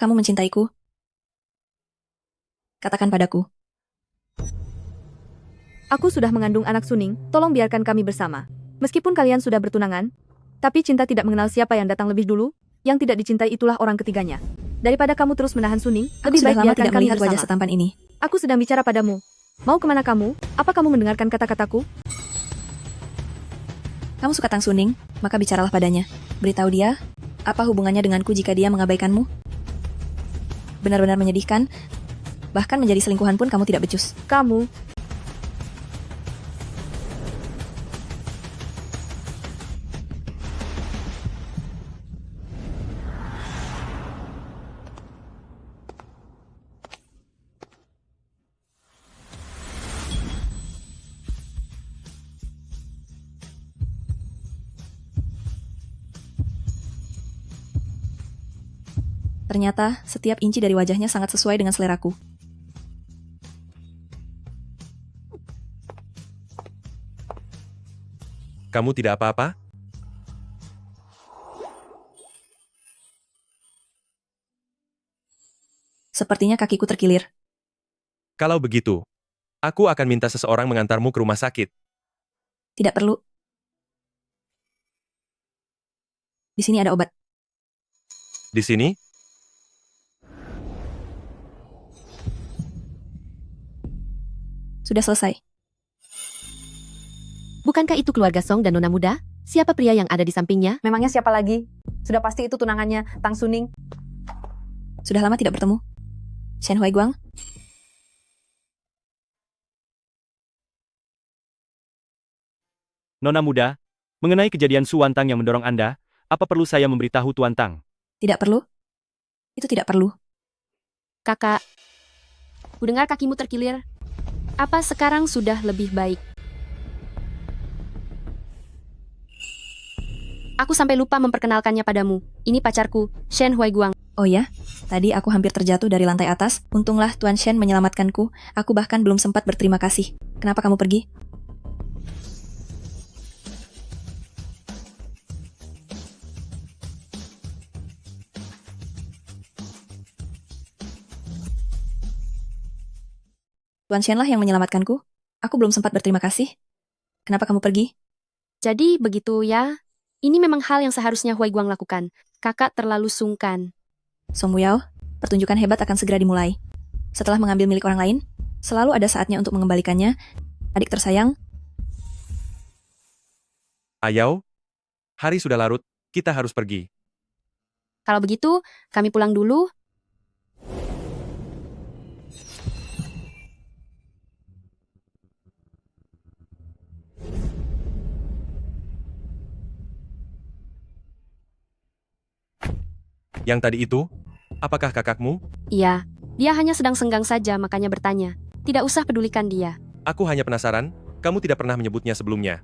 kamu mencintaiku? Katakan padaku. Aku sudah mengandung anak Suning, tolong biarkan kami bersama. Meskipun kalian sudah bertunangan, tapi cinta tidak mengenal siapa yang datang lebih dulu, yang tidak dicintai itulah orang ketiganya. Daripada kamu terus menahan Suning, Aku lebih sudah baik lama biarkan tidak kami melihat wajah bersama. setampan ini. Aku sedang bicara padamu. Mau kemana kamu? Apa kamu mendengarkan kata-kataku? Kamu suka Tang Suning, maka bicaralah padanya. Beritahu dia, apa hubungannya denganku jika dia mengabaikanmu? Benar-benar menyedihkan, bahkan menjadi selingkuhan pun kamu tidak becus. Kamu, Ternyata, setiap inci dari wajahnya sangat sesuai dengan seleraku. Kamu tidak apa-apa? Sepertinya kakiku terkilir. Kalau begitu, aku akan minta seseorang mengantarmu ke rumah sakit. Tidak perlu. Di sini ada obat. Di sini, Sudah selesai. Bukankah itu keluarga Song dan Nona Muda? Siapa pria yang ada di sampingnya? memangnya siapa lagi? Sudah pasti itu tunangannya, Tang Suning. Sudah lama tidak bertemu. Shen Huaiguang, Nona Muda, mengenai kejadian Su Wantang yang mendorong Anda, apa perlu saya memberitahu Tuan Tang? tidak perlu. Itu tidak perlu. Kakak, kudengar kakimu terkilir. Apa sekarang sudah lebih baik? Aku sampai lupa memperkenalkannya padamu. Ini pacarku, Shen Huaiguang. Oh ya, tadi aku hampir terjatuh dari lantai atas. Untunglah Tuan Shen menyelamatkanku. Aku bahkan belum sempat berterima kasih. Kenapa kamu pergi? Tuan Shen lah yang menyelamatkanku. Aku belum sempat berterima kasih. Kenapa kamu pergi? Jadi begitu ya. Ini memang hal yang seharusnya Huaiguang lakukan. Kakak terlalu sungkan. Song Muyao, pertunjukan hebat akan segera dimulai. Setelah mengambil milik orang lain, selalu ada saatnya untuk mengembalikannya. Adik tersayang, Ayau, hari sudah larut, kita harus pergi. Kalau begitu, kami pulang dulu. Yang tadi itu, apakah kakakmu? Iya, dia hanya sedang senggang saja makanya bertanya. Tidak usah pedulikan dia. Aku hanya penasaran, kamu tidak pernah menyebutnya sebelumnya.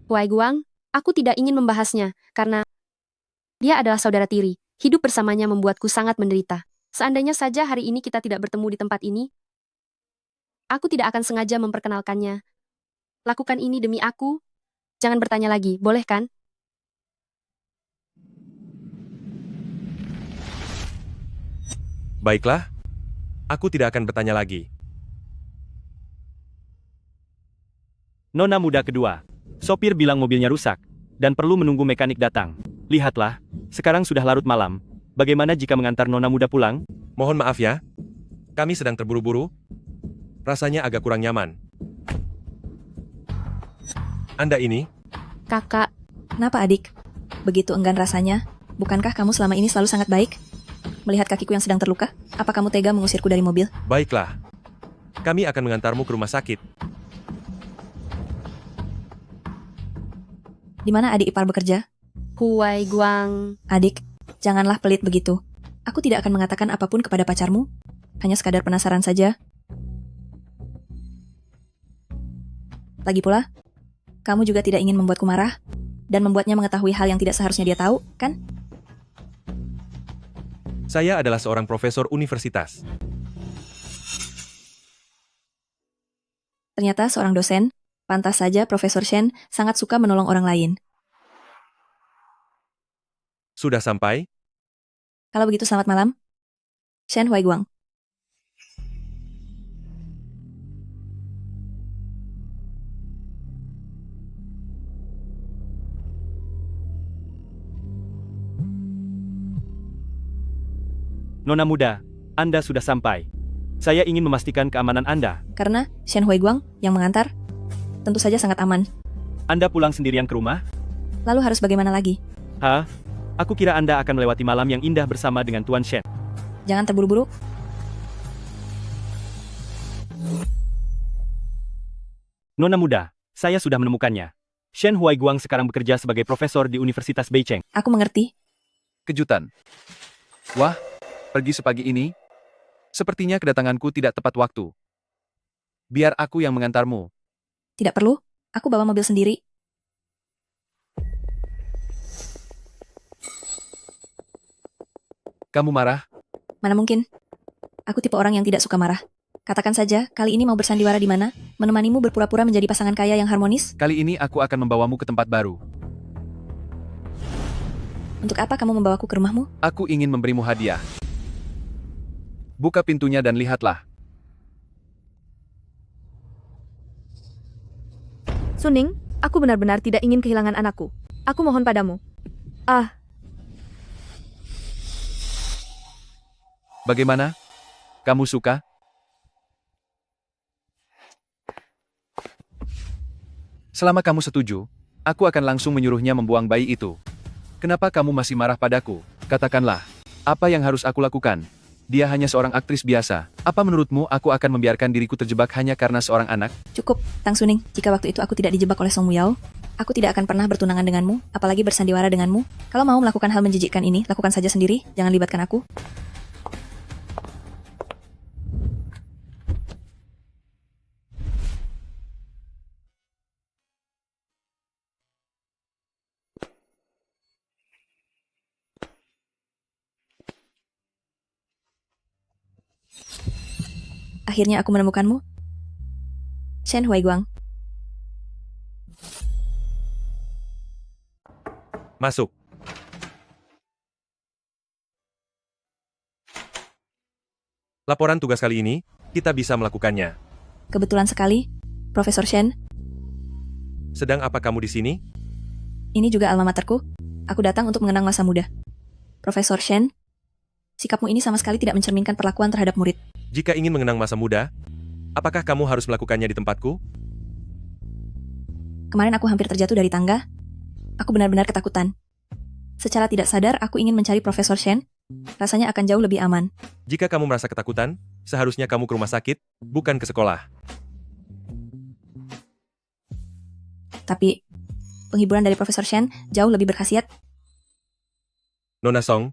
Huaiguang, aku tidak ingin membahasnya, karena dia adalah saudara tiri. Hidup bersamanya membuatku sangat menderita. Seandainya saja hari ini kita tidak bertemu di tempat ini, aku tidak akan sengaja memperkenalkannya. Lakukan ini demi aku. Jangan bertanya lagi, boleh kan? Baiklah, aku tidak akan bertanya lagi. Nona Muda kedua. Sopir bilang mobilnya rusak, dan perlu menunggu mekanik datang. Lihatlah, sekarang sudah larut malam. Bagaimana jika mengantar Nona Muda pulang? Mohon maaf ya, kami sedang terburu-buru. Rasanya agak kurang nyaman. Anda ini, Kakak, kenapa adik? Begitu enggan rasanya. Bukankah kamu selama ini selalu sangat baik? Melihat kakiku yang sedang terluka, apa kamu tega mengusirku dari mobil? baiklah. Kami akan mengantarmu ke rumah sakit. Di mana adik ipar bekerja? Huaiguang. Adik, janganlah pelit begitu. Aku tidak akan mengatakan apapun kepada pacarmu. Hanya sekadar penasaran saja. Lagi pula, kamu juga tidak ingin membuatku marah dan membuatnya mengetahui hal yang tidak seharusnya dia tahu, kan? Saya adalah seorang profesor universitas. Ternyata seorang dosen, pantas saja Profesor Shen sangat suka menolong orang lain. Sudah sampai? Kalau begitu selamat malam. Shen Huaiguang. Nona muda, Anda sudah sampai. Saya ingin memastikan keamanan Anda. Karena Shen Huaiguang yang mengantar, tentu saja sangat aman. Anda pulang sendirian ke rumah? Lalu harus bagaimana lagi? Hah? Aku kira Anda akan melewati malam yang indah bersama dengan Tuan Shen. Jangan terburu-buru. Nona muda, saya sudah menemukannya. Shen Huaiguang sekarang bekerja sebagai profesor di Universitas Beijing. Aku mengerti. Kejutan. Wah, pergi sepagi ini? Sepertinya kedatanganku tidak tepat waktu. Biar aku yang mengantarmu. Tidak perlu. Aku bawa mobil sendiri. Kamu marah? Mana mungkin? Aku tipe orang yang tidak suka marah. Katakan saja, kali ini mau bersandiwara di mana? Menemanimu berpura-pura menjadi pasangan kaya yang harmonis? Kali ini aku akan membawamu ke tempat baru. Untuk apa kamu membawaku ke rumahmu? Aku ingin memberimu hadiah. Buka pintunya dan lihatlah. Suning, aku benar-benar tidak ingin kehilangan anakku. Aku mohon padamu. Ah, Bagaimana? Kamu suka? Selama kamu setuju, aku akan langsung menyuruhnya membuang bayi itu. Kenapa kamu masih marah padaku? Katakanlah, apa yang harus aku lakukan? Dia hanya seorang aktris biasa. Apa menurutmu aku akan membiarkan diriku terjebak hanya karena seorang anak? Cukup, Tang Suning. Jika waktu itu aku tidak dijebak oleh Song Muyao, aku tidak akan pernah bertunangan denganmu, apalagi bersandiwara denganmu. Kalau mau melakukan hal menjijikkan ini, lakukan saja sendiri, jangan libatkan aku. Akhirnya aku menemukanmu. Shen Huaiguang. Masuk. Laporan tugas kali ini, kita bisa melakukannya. Kebetulan sekali, Profesor Shen. Sedang apa kamu di sini? Ini juga alma materku. Aku datang untuk mengenang masa muda. Profesor Shen, sikapmu ini sama sekali tidak mencerminkan perlakuan terhadap murid. Jika ingin mengenang masa muda, apakah kamu harus melakukannya di tempatku? Kemarin aku hampir terjatuh dari tangga. Aku benar-benar ketakutan. Secara tidak sadar, aku ingin mencari Profesor Shen. Rasanya akan jauh lebih aman. Jika kamu merasa ketakutan, seharusnya kamu ke rumah sakit, bukan ke sekolah. Tapi, penghiburan dari Profesor Shen jauh lebih berkhasiat. Nona Song,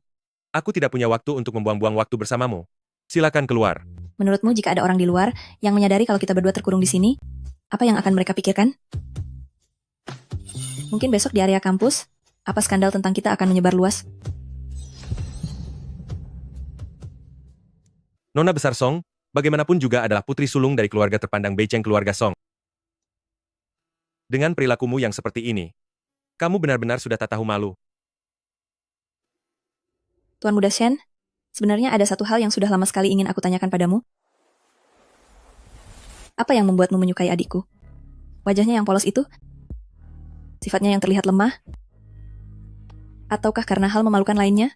aku tidak punya waktu untuk membuang-buang waktu bersamamu. Silakan keluar. Menurutmu jika ada orang di luar yang menyadari kalau kita berdua terkurung di sini, apa yang akan mereka pikirkan? Mungkin besok di area kampus, apa skandal tentang kita akan menyebar luas? Nona besar Song, bagaimanapun juga adalah putri sulung dari keluarga terpandang Beijing keluarga Song. Dengan perilakumu yang seperti ini, kamu benar-benar sudah tak tahu malu. Tuan Muda Shen, sebenarnya ada satu hal yang sudah lama sekali ingin aku tanyakan padamu. Apa yang membuatmu menyukai adikku? Wajahnya yang polos itu? Sifatnya yang terlihat lemah? Ataukah karena hal memalukan lainnya?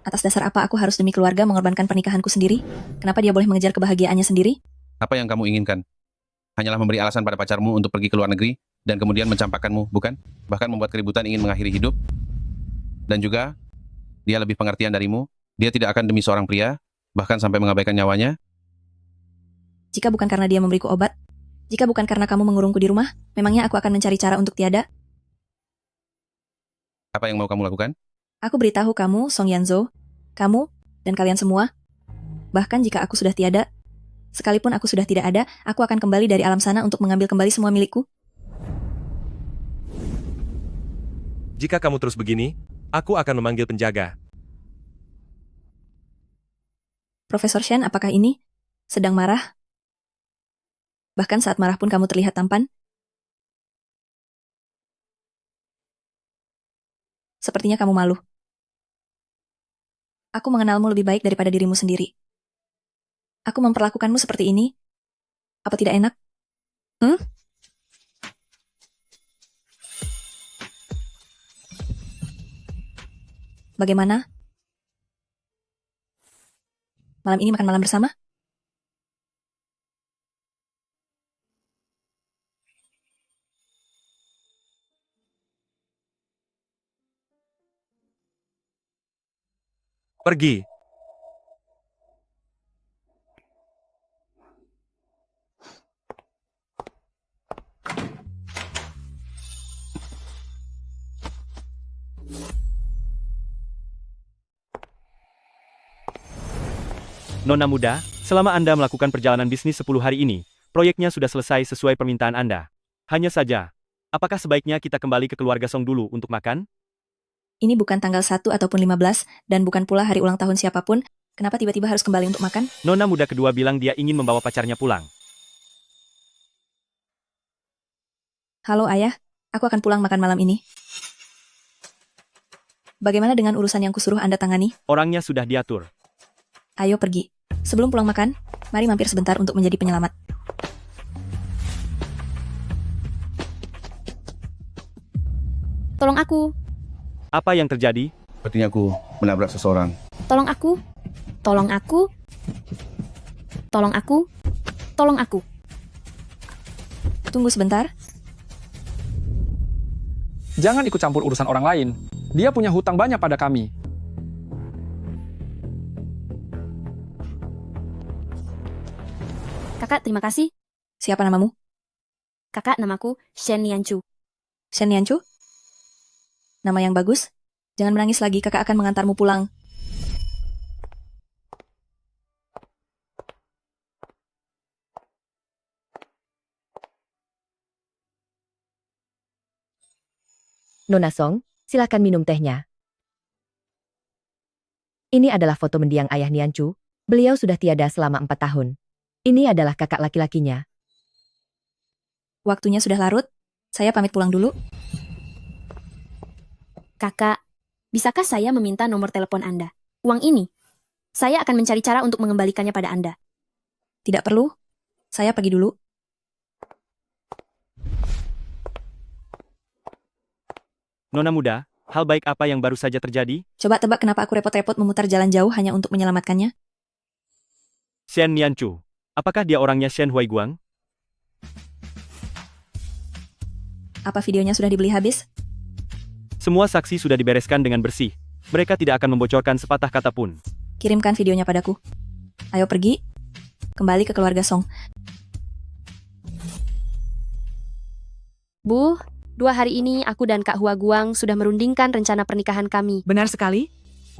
Atas dasar apa aku harus demi keluarga mengorbankan pernikahanku sendiri? Kenapa dia boleh mengejar kebahagiaannya sendiri? Apa yang kamu inginkan? Hanyalah memberi alasan pada pacarmu untuk pergi ke luar negeri, dan kemudian mencampakkanmu, bukan? Bahkan membuat keributan ingin mengakhiri hidup. Dan juga, dia lebih pengertian darimu, dia tidak akan demi seorang pria, bahkan sampai mengabaikan nyawanya. Jika bukan karena dia memberiku obat, jika bukan karena kamu mengurungku di rumah, memangnya aku akan mencari cara untuk tiada? Apa yang mau kamu lakukan? Aku beritahu kamu, Song Yanzo, kamu, dan kalian semua, bahkan jika aku sudah tiada, sekalipun aku sudah tidak ada, aku akan kembali dari alam sana untuk mengambil kembali semua milikku. Jika kamu terus begini, aku akan memanggil penjaga. Profesor Shen, apakah ini sedang marah? Bahkan saat marah pun kamu terlihat tampan. Sepertinya kamu malu. Aku mengenalmu lebih baik daripada dirimu sendiri. Aku memperlakukanmu seperti ini. Apa tidak enak? Bagaimana? Malam ini makan malam bersama? Pergi. Nona muda, selama Anda melakukan perjalanan bisnis 10 hari ini, proyeknya sudah selesai sesuai permintaan Anda. Hanya saja, apakah sebaiknya kita kembali ke keluarga Song dulu untuk makan? Ini bukan tanggal 1 ataupun 15, dan bukan pula hari ulang tahun siapapun. Kenapa tiba-tiba harus kembali untuk makan? Nona muda kedua bilang dia ingin membawa pacarnya pulang. Halo ayah, aku akan pulang makan malam ini. Bagaimana dengan urusan yang kusuruh Anda tangani? Orangnya sudah diatur. Ayo pergi. Sebelum pulang makan, mari mampir sebentar untuk menjadi penyelamat. Tolong aku. Apa yang terjadi? Sepertinya aku menabrak seseorang. Tolong aku. Tolong aku. Tolong aku. Tolong aku. Tunggu sebentar. Jangan ikut campur urusan orang lain. Dia punya hutang banyak pada kami. Kakak, terima kasih. Siapa namamu? Kakak, namaku Shen Lianchu. Shen Lianchu? Nama yang bagus. Jangan menangis lagi, kakak akan mengantarmu pulang. Nona Song, silakan minum tehnya. Ini adalah foto mendiang ayah Nianchu. Beliau sudah tiada selama 4 tahun. Ini adalah kakak laki-lakinya. Waktunya sudah larut. Saya pamit pulang dulu. Kakak, bisakah saya meminta nomor telepon Anda? Uang ini, saya akan mencari cara untuk mengembalikannya pada Anda. Tidak perlu. Saya pergi dulu. Nona muda, hal baik apa yang baru saja terjadi? Coba tebak kenapa aku repot-repot memutar jalan jauh hanya untuk menyelamatkannya? Shen Nianchu. Apakah dia orangnya Shen Huaiguang? Apa videonya sudah dibeli habis? Semua saksi sudah dibereskan dengan bersih. Mereka tidak akan membocorkan sepatah kata pun. Kirimkan videonya padaku. Ayo pergi. Kembali ke keluarga Song. Bu, 2 hari ini aku dan Kak Hua Guang sudah merundingkan rencana pernikahan kami. Benar sekali.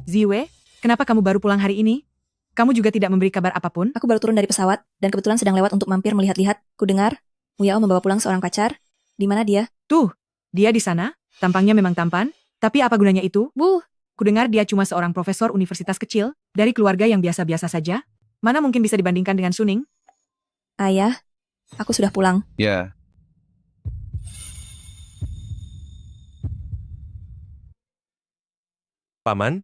Ziwei, kenapa kamu baru pulang hari ini? Kamu juga tidak memberi kabar apapun? Aku baru turun dari pesawat, dan kebetulan sedang lewat untuk mampir melihat-lihat. Kudengar, Muyao membawa pulang seorang pacar. Di mana dia? Tuh, dia di sana. Tampangnya memang tampan. Tapi apa gunanya itu? Bu, Kudengar dia cuma seorang profesor universitas kecil, dari keluarga yang biasa-biasa saja. Mana mungkin bisa dibandingkan dengan Suning? Ayah, aku sudah pulang. Ya, Paman,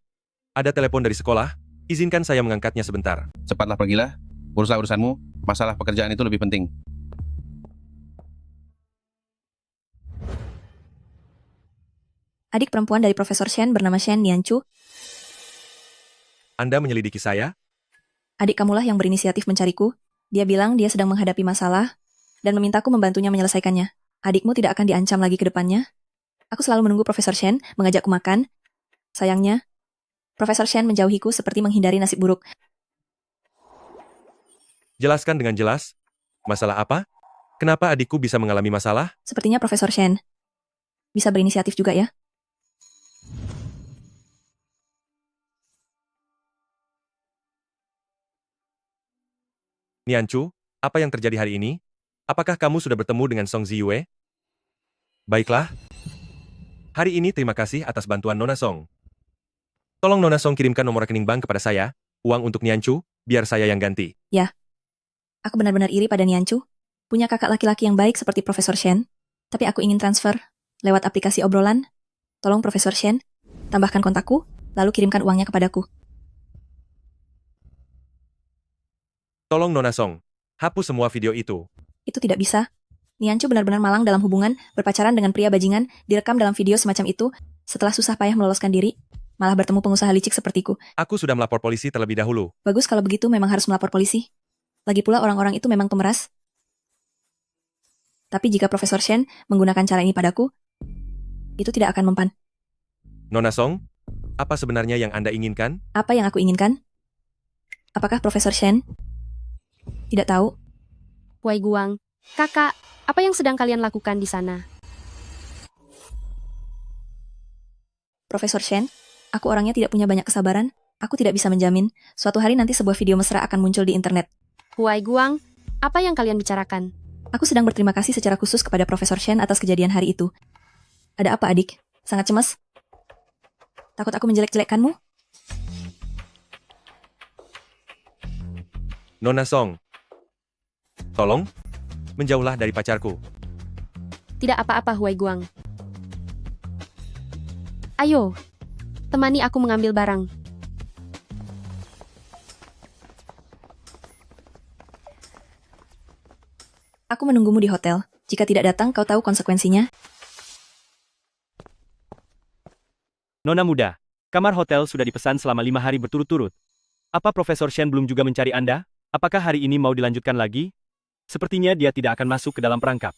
ada telepon dari sekolah. Izinkan saya mengangkatnya sebentar. cepatlah pergilah. Uruslah urusanmu. Masalah pekerjaan itu lebih penting. Adik perempuan dari Profesor Shen bernama Shen Nianchu. Anda menyelidiki saya? Adik kamulah yang berinisiatif mencariku. Dia bilang dia sedang menghadapi masalah, dan memintaku membantunya menyelesaikannya. Adikmu tidak akan diancam lagi ke depannya. Aku selalu menunggu Profesor Shen mengajakku makan. Sayangnya, Profesor Shen menjauhiku seperti menghindari nasib buruk. Jelaskan dengan jelas. Masalah apa? Kenapa adikku bisa mengalami masalah? Sepertinya Profesor Shen bisa berinisiatif juga ya. Nianchu, apa yang terjadi hari ini? Apakah kamu sudah bertemu dengan Song Ziyue? Baiklah. Hari ini terima kasih atas bantuan Nona Song. Tolong Nona Song kirimkan nomor rekening bank kepada saya, uang untuk Nianchu, biar saya yang ganti. Ya, aku benar-benar iri pada Nianchu. Punya kakak laki-laki yang baik seperti Profesor Shen. Tapi aku ingin transfer lewat aplikasi obrolan. Tolong Profesor Shen, Tambahkan kontakku, lalu kirimkan uangnya kepadaku. Tolong Nona Song, hapus semua video itu. Itu tidak bisa. Niancu benar-benar malang dalam hubungan, berpacaran dengan pria bajingan, direkam dalam video semacam itu, setelah susah payah meloloskan diri, malah bertemu pengusaha licik sepertiku. Aku sudah melapor polisi terlebih dahulu. Bagus kalau begitu memang harus melapor polisi. Lagi pula orang-orang itu memang pemeras. Tapi jika Profesor Shen menggunakan cara ini padaku, itu tidak akan mempan. Nona Song, apa sebenarnya yang Anda inginkan? Apa yang aku inginkan? Apakah Profesor Shen tidak tahu? Wei Guang, kakak, apa yang sedang kalian lakukan di sana? Profesor Shen, aku orangnya tidak punya banyak kesabaran. Aku tidak bisa menjamin, suatu hari nanti sebuah video mesra akan muncul di internet. Wei Guang, apa yang kalian bicarakan? Aku sedang berterima kasih secara khusus kepada Profesor Shen atas kejadian hari itu. Ada apa, adik? Sangat cemas? Takut aku menjelek-jelekkanmu? Nona Song, tolong, menjauhlah dari pacarku. Tidak apa-apa, Wei Guang. Ayo, temani aku mengambil barang. Aku menunggumu di hotel. Jika tidak datang, kau tahu konsekuensinya. Nona muda, kamar hotel sudah dipesan selama 5 hari berturut-turut. Apa Profesor Shen belum juga mencari Anda? Apakah hari ini mau dilanjutkan lagi? Sepertinya dia tidak akan masuk ke dalam perangkap.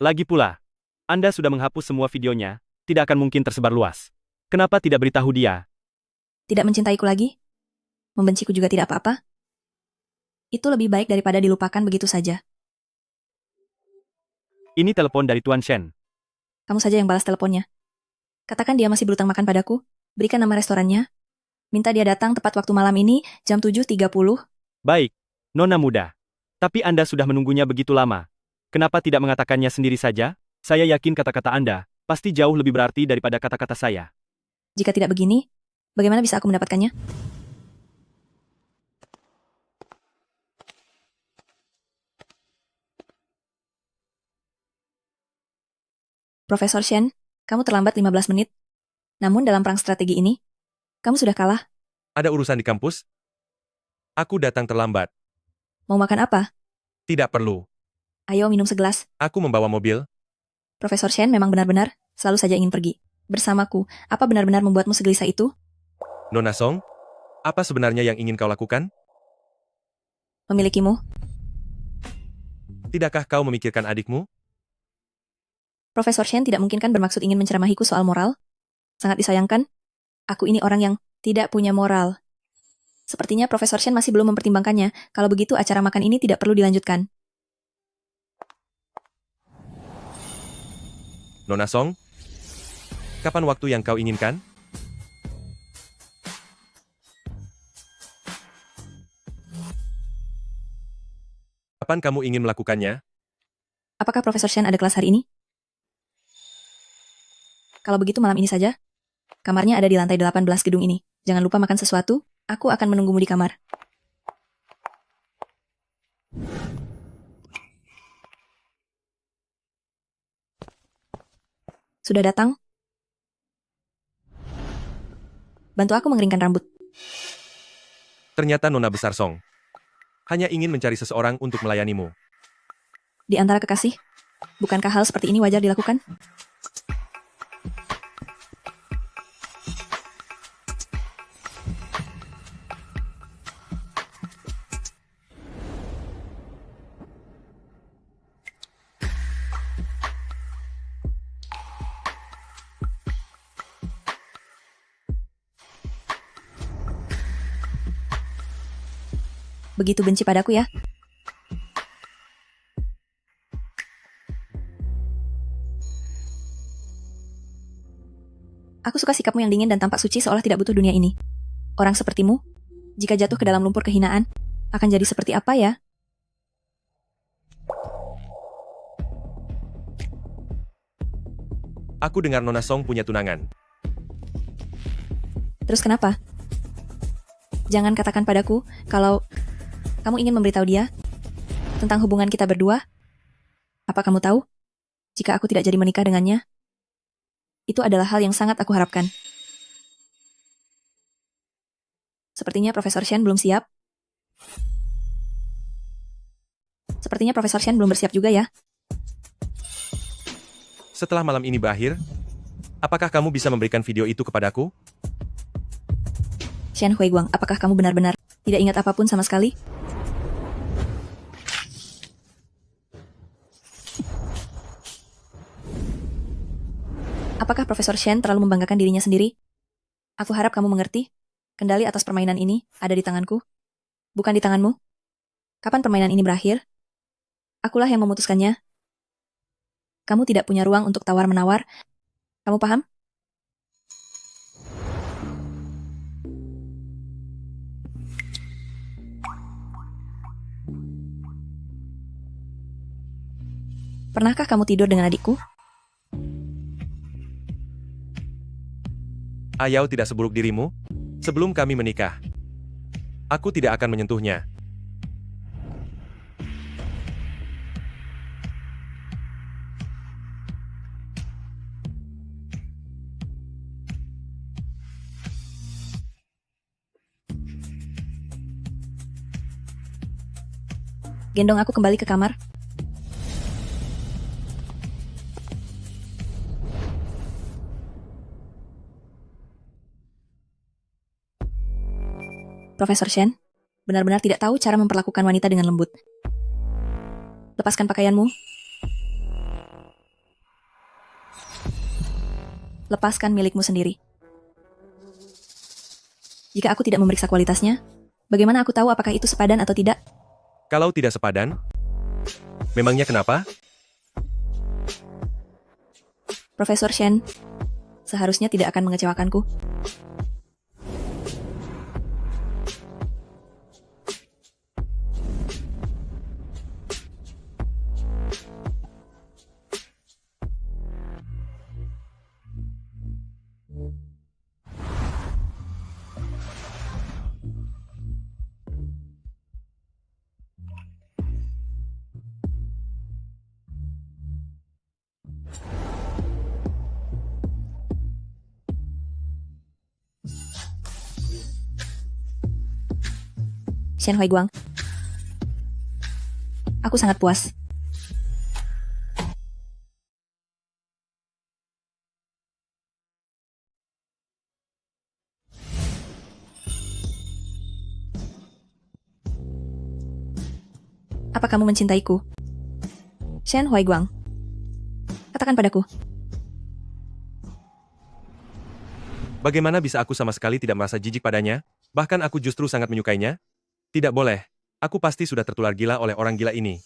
Lagi pula, Anda sudah menghapus semua videonya, tidak akan mungkin tersebar luas. Kenapa tidak beritahu dia? Tidak mencintaiku lagi? Membenciku juga tidak apa-apa? Itu lebih baik daripada dilupakan begitu saja. Ini telepon dari Tuan Shen. Kamu saja yang balas teleponnya. Katakan dia masih berutang makan padaku. Berikan nama restorannya. Minta dia datang tepat waktu malam ini, jam 7.30. Baik, Nona muda. Tapi Anda sudah menunggunya begitu lama. Kenapa tidak mengatakannya sendiri saja? Saya yakin kata-kata Anda pasti jauh lebih berarti daripada kata-kata saya. Jika tidak begini, bagaimana bisa aku mendapatkannya? Profesor Shen, kamu terlambat 15 menit. Namun dalam perang strategi ini, kamu sudah kalah. Ada urusan di kampus? Aku datang terlambat. Mau makan apa? Tidak perlu. Ayo minum segelas. Aku membawa mobil. Profesor Shen memang benar-benar selalu saja ingin pergi. Bersamaku, apa benar-benar membuatmu segelisah itu? Nona Song, apa sebenarnya yang ingin kau lakukan? Memilikimu? Tidakkah kau memikirkan adikmu? Profesor Shen tidak mungkin kan bermaksud ingin menceramahiku soal moral? Sangat disayangkan. Aku ini orang yang tidak punya moral. Sepertinya Profesor Shen masih belum mempertimbangkannya. Kalau begitu acara makan ini tidak perlu dilanjutkan. Nona Song, kapan waktu yang kau inginkan? Kapan kamu ingin melakukannya? Apakah Profesor Shen ada kelas hari ini? Kalau begitu malam ini saja. Kamarnya ada di lantai 18 gedung ini. Jangan lupa makan sesuatu. Aku akan menunggumu di kamar. Sudah datang? Bantu aku mengeringkan rambut. Ternyata Nona Besar Song hanya ingin mencari seseorang untuk melayanimu. Di antara kekasih, bukankah hal seperti ini wajar dilakukan? Begitu benci padaku ya? Aku suka sikapmu yang dingin dan tampak suci seolah tidak butuh dunia ini. Orang sepertimu, jika jatuh ke dalam lumpur kehinaan, akan jadi seperti apa ya? Aku dengar Nona Song punya tunangan. Terus kenapa? Jangan katakan padaku kalau kamu ingin memberitahu dia tentang hubungan kita berdua. Apa kamu tahu? Jika aku tidak jadi menikah dengannya, itu adalah hal yang sangat aku harapkan. Sepertinya Profesor Shen belum siap. Sepertinya Profesor Shen belum bersiap juga ya. Setelah malam ini berakhir, apakah kamu bisa memberikan video itu kepadaku? Shen Huiguang, apakah kamu benar-benar tidak ingat apapun sama sekali? Apakah Profesor Shen terlalu membanggakan dirinya sendiri? Aku harap kamu mengerti. Kendali atas permainan ini ada di tanganku, bukan di tanganmu. Kapan permainan ini berakhir? Akulah yang memutuskannya. Kamu tidak punya ruang untuk tawar-menawar. Kamu paham? Pernahkah kamu tidur dengan adikku? Ayau tidak seburuk dirimu. Sebelum kami menikah, aku tidak akan menyentuhnya. Gendong aku kembali ke kamar. Profesor Shen, benar-benar tidak tahu cara memperlakukan wanita dengan lembut. Lepaskan pakaianmu. Lepaskan milikmu sendiri. Jika aku tidak memeriksa kualitasnya, bagaimana aku tahu apakah itu sepadan atau tidak? Kalau tidak sepadan, memangnya kenapa? Profesor Shen, seharusnya tidak akan mengecewakanku. Shen Huiguang, aku sangat puas. Apa kamu mencintaiku? Shen Huiguang, katakan padaku. Bagaimana bisa aku sama sekali tidak merasa jijik padanya? Bahkan aku justru sangat menyukainya? Tidak boleh. Aku pasti sudah tertular gila oleh orang gila ini.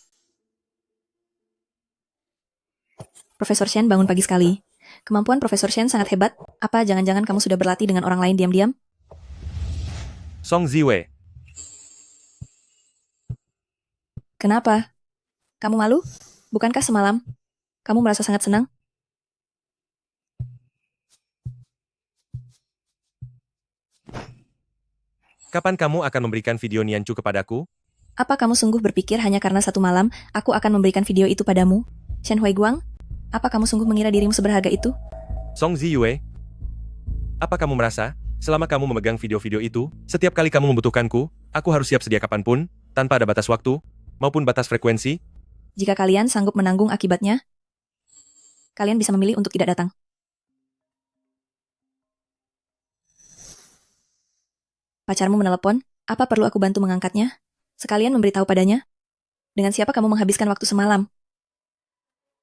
Profesor Shen bangun pagi sekali. Kemampuan Profesor Shen sangat hebat. Apa jangan-jangan kamu sudah berlatih dengan orang lain diam-diam? Song Ziwei, Kenapa? Kamu malu? Bukankah semalam kamu merasa sangat senang? kapan kamu akan memberikan video Nianchu kepadaku? Apa kamu sungguh berpikir hanya karena satu malam aku akan memberikan video itu padamu? Shen Huiguang, apa kamu sungguh mengira dirimu seberharga itu? Song Ziyue, apa kamu merasa, selama kamu memegang video-video itu, setiap kali kamu membutuhkanku, aku harus siap sedia kapanpun, tanpa ada batas waktu, maupun batas frekuensi? Jika kalian sanggup menanggung akibatnya, kalian bisa memilih untuk tidak datang. Pacarmu menelepon, apa perlu aku bantu mengangkatnya? Sekalian memberitahu padanya? Dengan siapa kamu menghabiskan waktu semalam?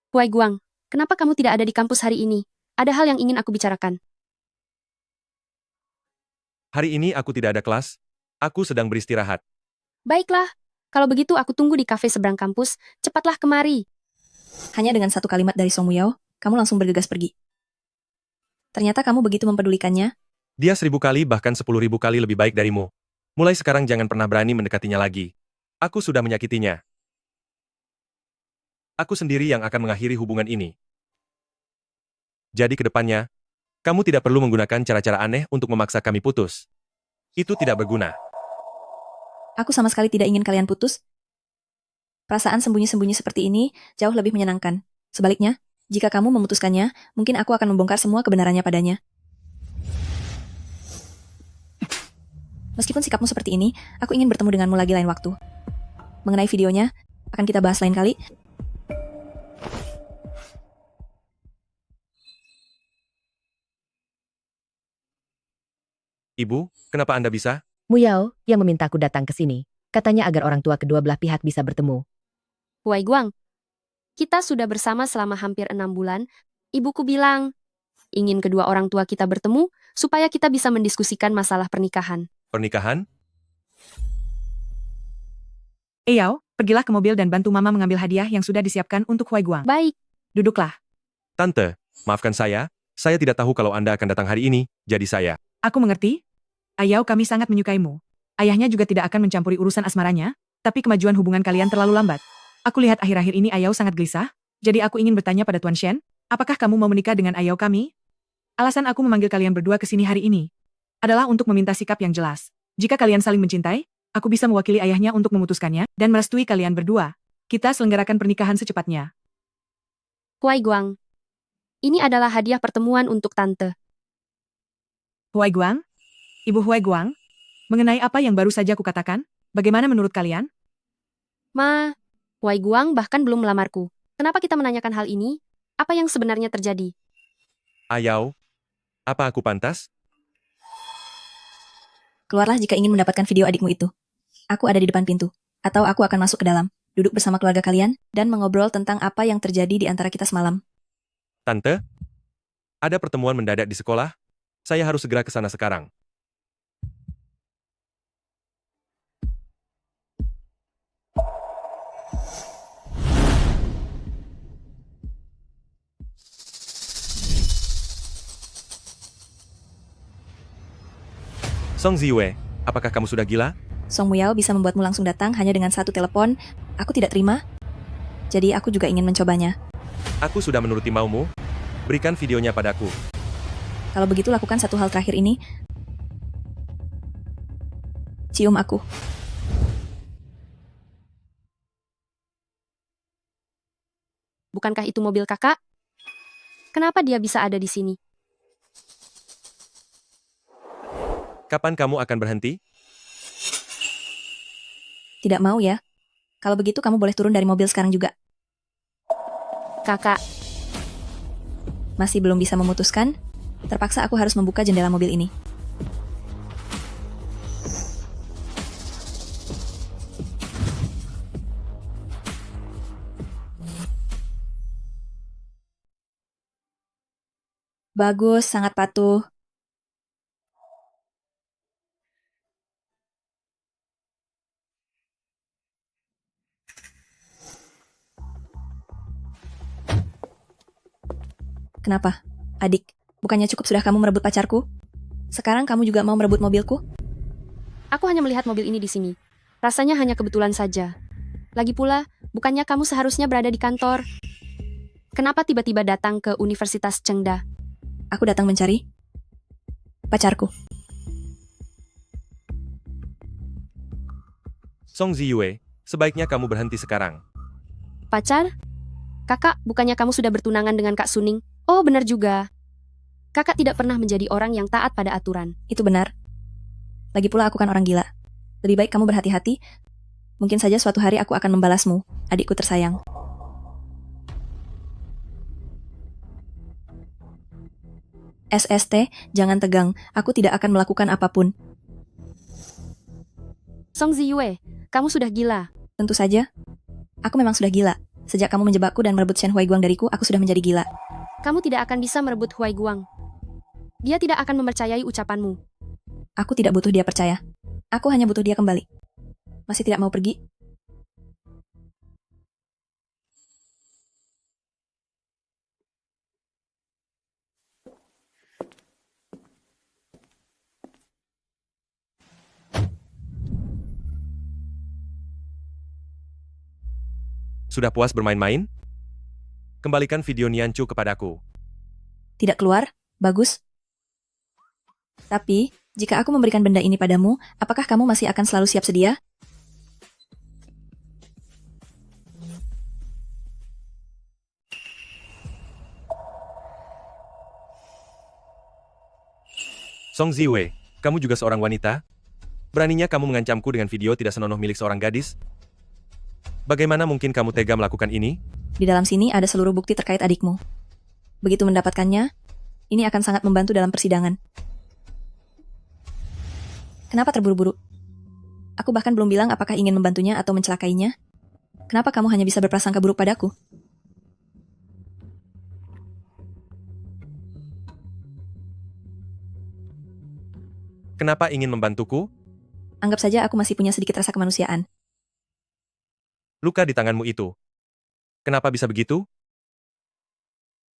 Huiguang, kenapa kamu tidak ada di kampus hari ini? Ada hal yang ingin aku bicarakan. Hari ini aku tidak ada kelas, aku sedang beristirahat. Baiklah, kalau begitu aku tunggu di kafe seberang kampus, cepatlah kemari. Hanya dengan satu kalimat dari Song Muyao, kamu langsung bergegas pergi. Ternyata kamu begitu mempedulikannya. Dia 1000 kali bahkan 10.000 kali lebih baik darimu. Mulai sekarang jangan pernah berani mendekatinya lagi. Aku sudah menyakitinya. Aku sendiri yang akan mengakhiri hubungan ini. Jadi ke depannya, kamu tidak perlu menggunakan cara-cara aneh untuk memaksa kami putus. Itu tidak berguna. Aku sama sekali tidak ingin kalian putus. Perasaan sembunyi-sembunyi seperti ini jauh lebih menyenangkan. Sebaliknya, jika kamu memutuskannya, mungkin aku akan membongkar semua kebenarannya padanya. Meskipun sikapmu seperti ini, aku ingin bertemu denganmu lagi lain waktu. Mengenai videonya, akan kita bahas lain kali. Ibu, kenapa Anda bisa? Muyao, yang memintaku datang ke sini, katanya agar orang tua kedua belah pihak bisa bertemu. Huai Guang, kita sudah bersama selama hampir 6 bulan. Ibuku bilang, ingin kedua orang tua kita bertemu supaya kita bisa mendiskusikan masalah pernikahan. Pernikahan? Yao, pergilah ke mobil dan bantu Mama mengambil hadiah yang sudah disiapkan untuk Huai Guang. Baik, Duduklah. Tante, maafkan saya tidak tahu kalau Anda akan datang hari ini, jadi saya. Aku mengerti. Ayao, kami sangat menyukaimu. Ayahnya juga tidak akan mencampuri urusan asmaranya, tapi kemajuan hubungan kalian terlalu lambat. Aku lihat akhir-akhir ini Ayao sangat gelisah, jadi aku ingin bertanya pada Tuan Shen, apakah kamu mau menikah dengan Ayao kami? Alasan aku memanggil kalian berdua ke sini hari ini adalah untuk meminta sikap yang jelas. Jika kalian saling mencintai, aku bisa mewakili ayahnya untuk memutuskannya dan merestui kalian berdua. Kita selenggarakan pernikahan secepatnya. Huai Guang. Ini adalah hadiah pertemuan untuk Tante. Huai Guang? Ibu Huai Guang? Mengenai apa yang baru saja kukatakan, bagaimana menurut kalian? Huai Guang bahkan belum melamarku. Kenapa kita menanyakan hal ini? Apa yang sebenarnya terjadi? Ayau, apa aku pantas? Keluarlah jika ingin mendapatkan video adikmu itu. Aku ada di depan pintu. Atau aku akan masuk ke dalam, duduk bersama keluarga kalian, dan mengobrol tentang apa yang terjadi di antara kita semalam. Tante, ada pertemuan mendadak di sekolah. Saya harus segera ke sana sekarang. Song Ziwei, apakah kamu sudah gila? Song Muyao bisa membuatmu langsung datang hanya dengan satu telepon. Aku tidak terima. Jadi aku juga ingin mencobanya. Aku sudah menuruti maumu. Berikan videonya padaku. Kalau begitu lakukan satu hal terakhir ini. Cium aku. Bukankah itu mobil kakak? Kenapa dia bisa ada di sini? Kapan kamu akan berhenti? Tidak mau ya? Kalau begitu kamu boleh turun dari mobil sekarang juga. Kakak, Masih belum bisa memutuskan? Terpaksa aku harus membuka jendela mobil ini. Bagus, sangat patuh. Kenapa? Adik, bukannya cukup sudah kamu merebut pacarku? Sekarang kamu juga mau merebut mobilku? aku hanya melihat mobil ini di sini. Rasanya hanya kebetulan saja. Lagi pula, bukannya kamu seharusnya berada di kantor? Kenapa tiba-tiba datang ke Universitas Chengda? Aku datang mencari pacarku. Song Ziwei, sebaiknya kamu berhenti sekarang. Pacar? Kakak, bukannya kamu sudah bertunangan dengan Kak Suning? Oh, benar juga. Kakak tidak pernah menjadi orang yang taat pada aturan. Itu benar. Lagi pula aku kan orang gila. Lebih baik kamu berhati-hati. Mungkin saja suatu hari aku akan membalasmu, adikku tersayang. SST, jangan tegang. Aku tidak akan melakukan apapun. Song Ziyue, kamu sudah gila. Tentu saja. Aku memang sudah gila. Sejak kamu menjebakku dan merebut Shen Huai Guang dariku, aku sudah menjadi gila. Kamu tidak akan bisa merebut Huai Guang. Dia tidak akan mempercayai ucapanmu. Aku tidak butuh dia percaya. Aku hanya butuh dia kembali. Masih tidak mau pergi? Sudah puas bermain-main? Kembalikan video Nianchu kepadaku. Tidak keluar? Bagus. Tapi, jika aku memberikan benda ini padamu, apakah kamu masih akan selalu siap sedia? Song Ziwei, kamu juga seorang wanita? Beraninya kamu mengancamku dengan video tidak senonoh milik seorang gadis? Bagaimana mungkin kamu tega melakukan ini? Di dalam sini ada seluruh bukti terkait adikmu. Begitu mendapatkannya, ini akan sangat membantu dalam persidangan. Kenapa terburu-buru? Aku bahkan belum bilang apakah ingin membantunya atau mencelakainya. Kenapa kamu hanya bisa berprasangka buruk padaku? Kenapa ingin membantuku? Anggap saja aku masih punya sedikit rasa kemanusiaan. Luka di tanganmu itu. Kenapa bisa begitu?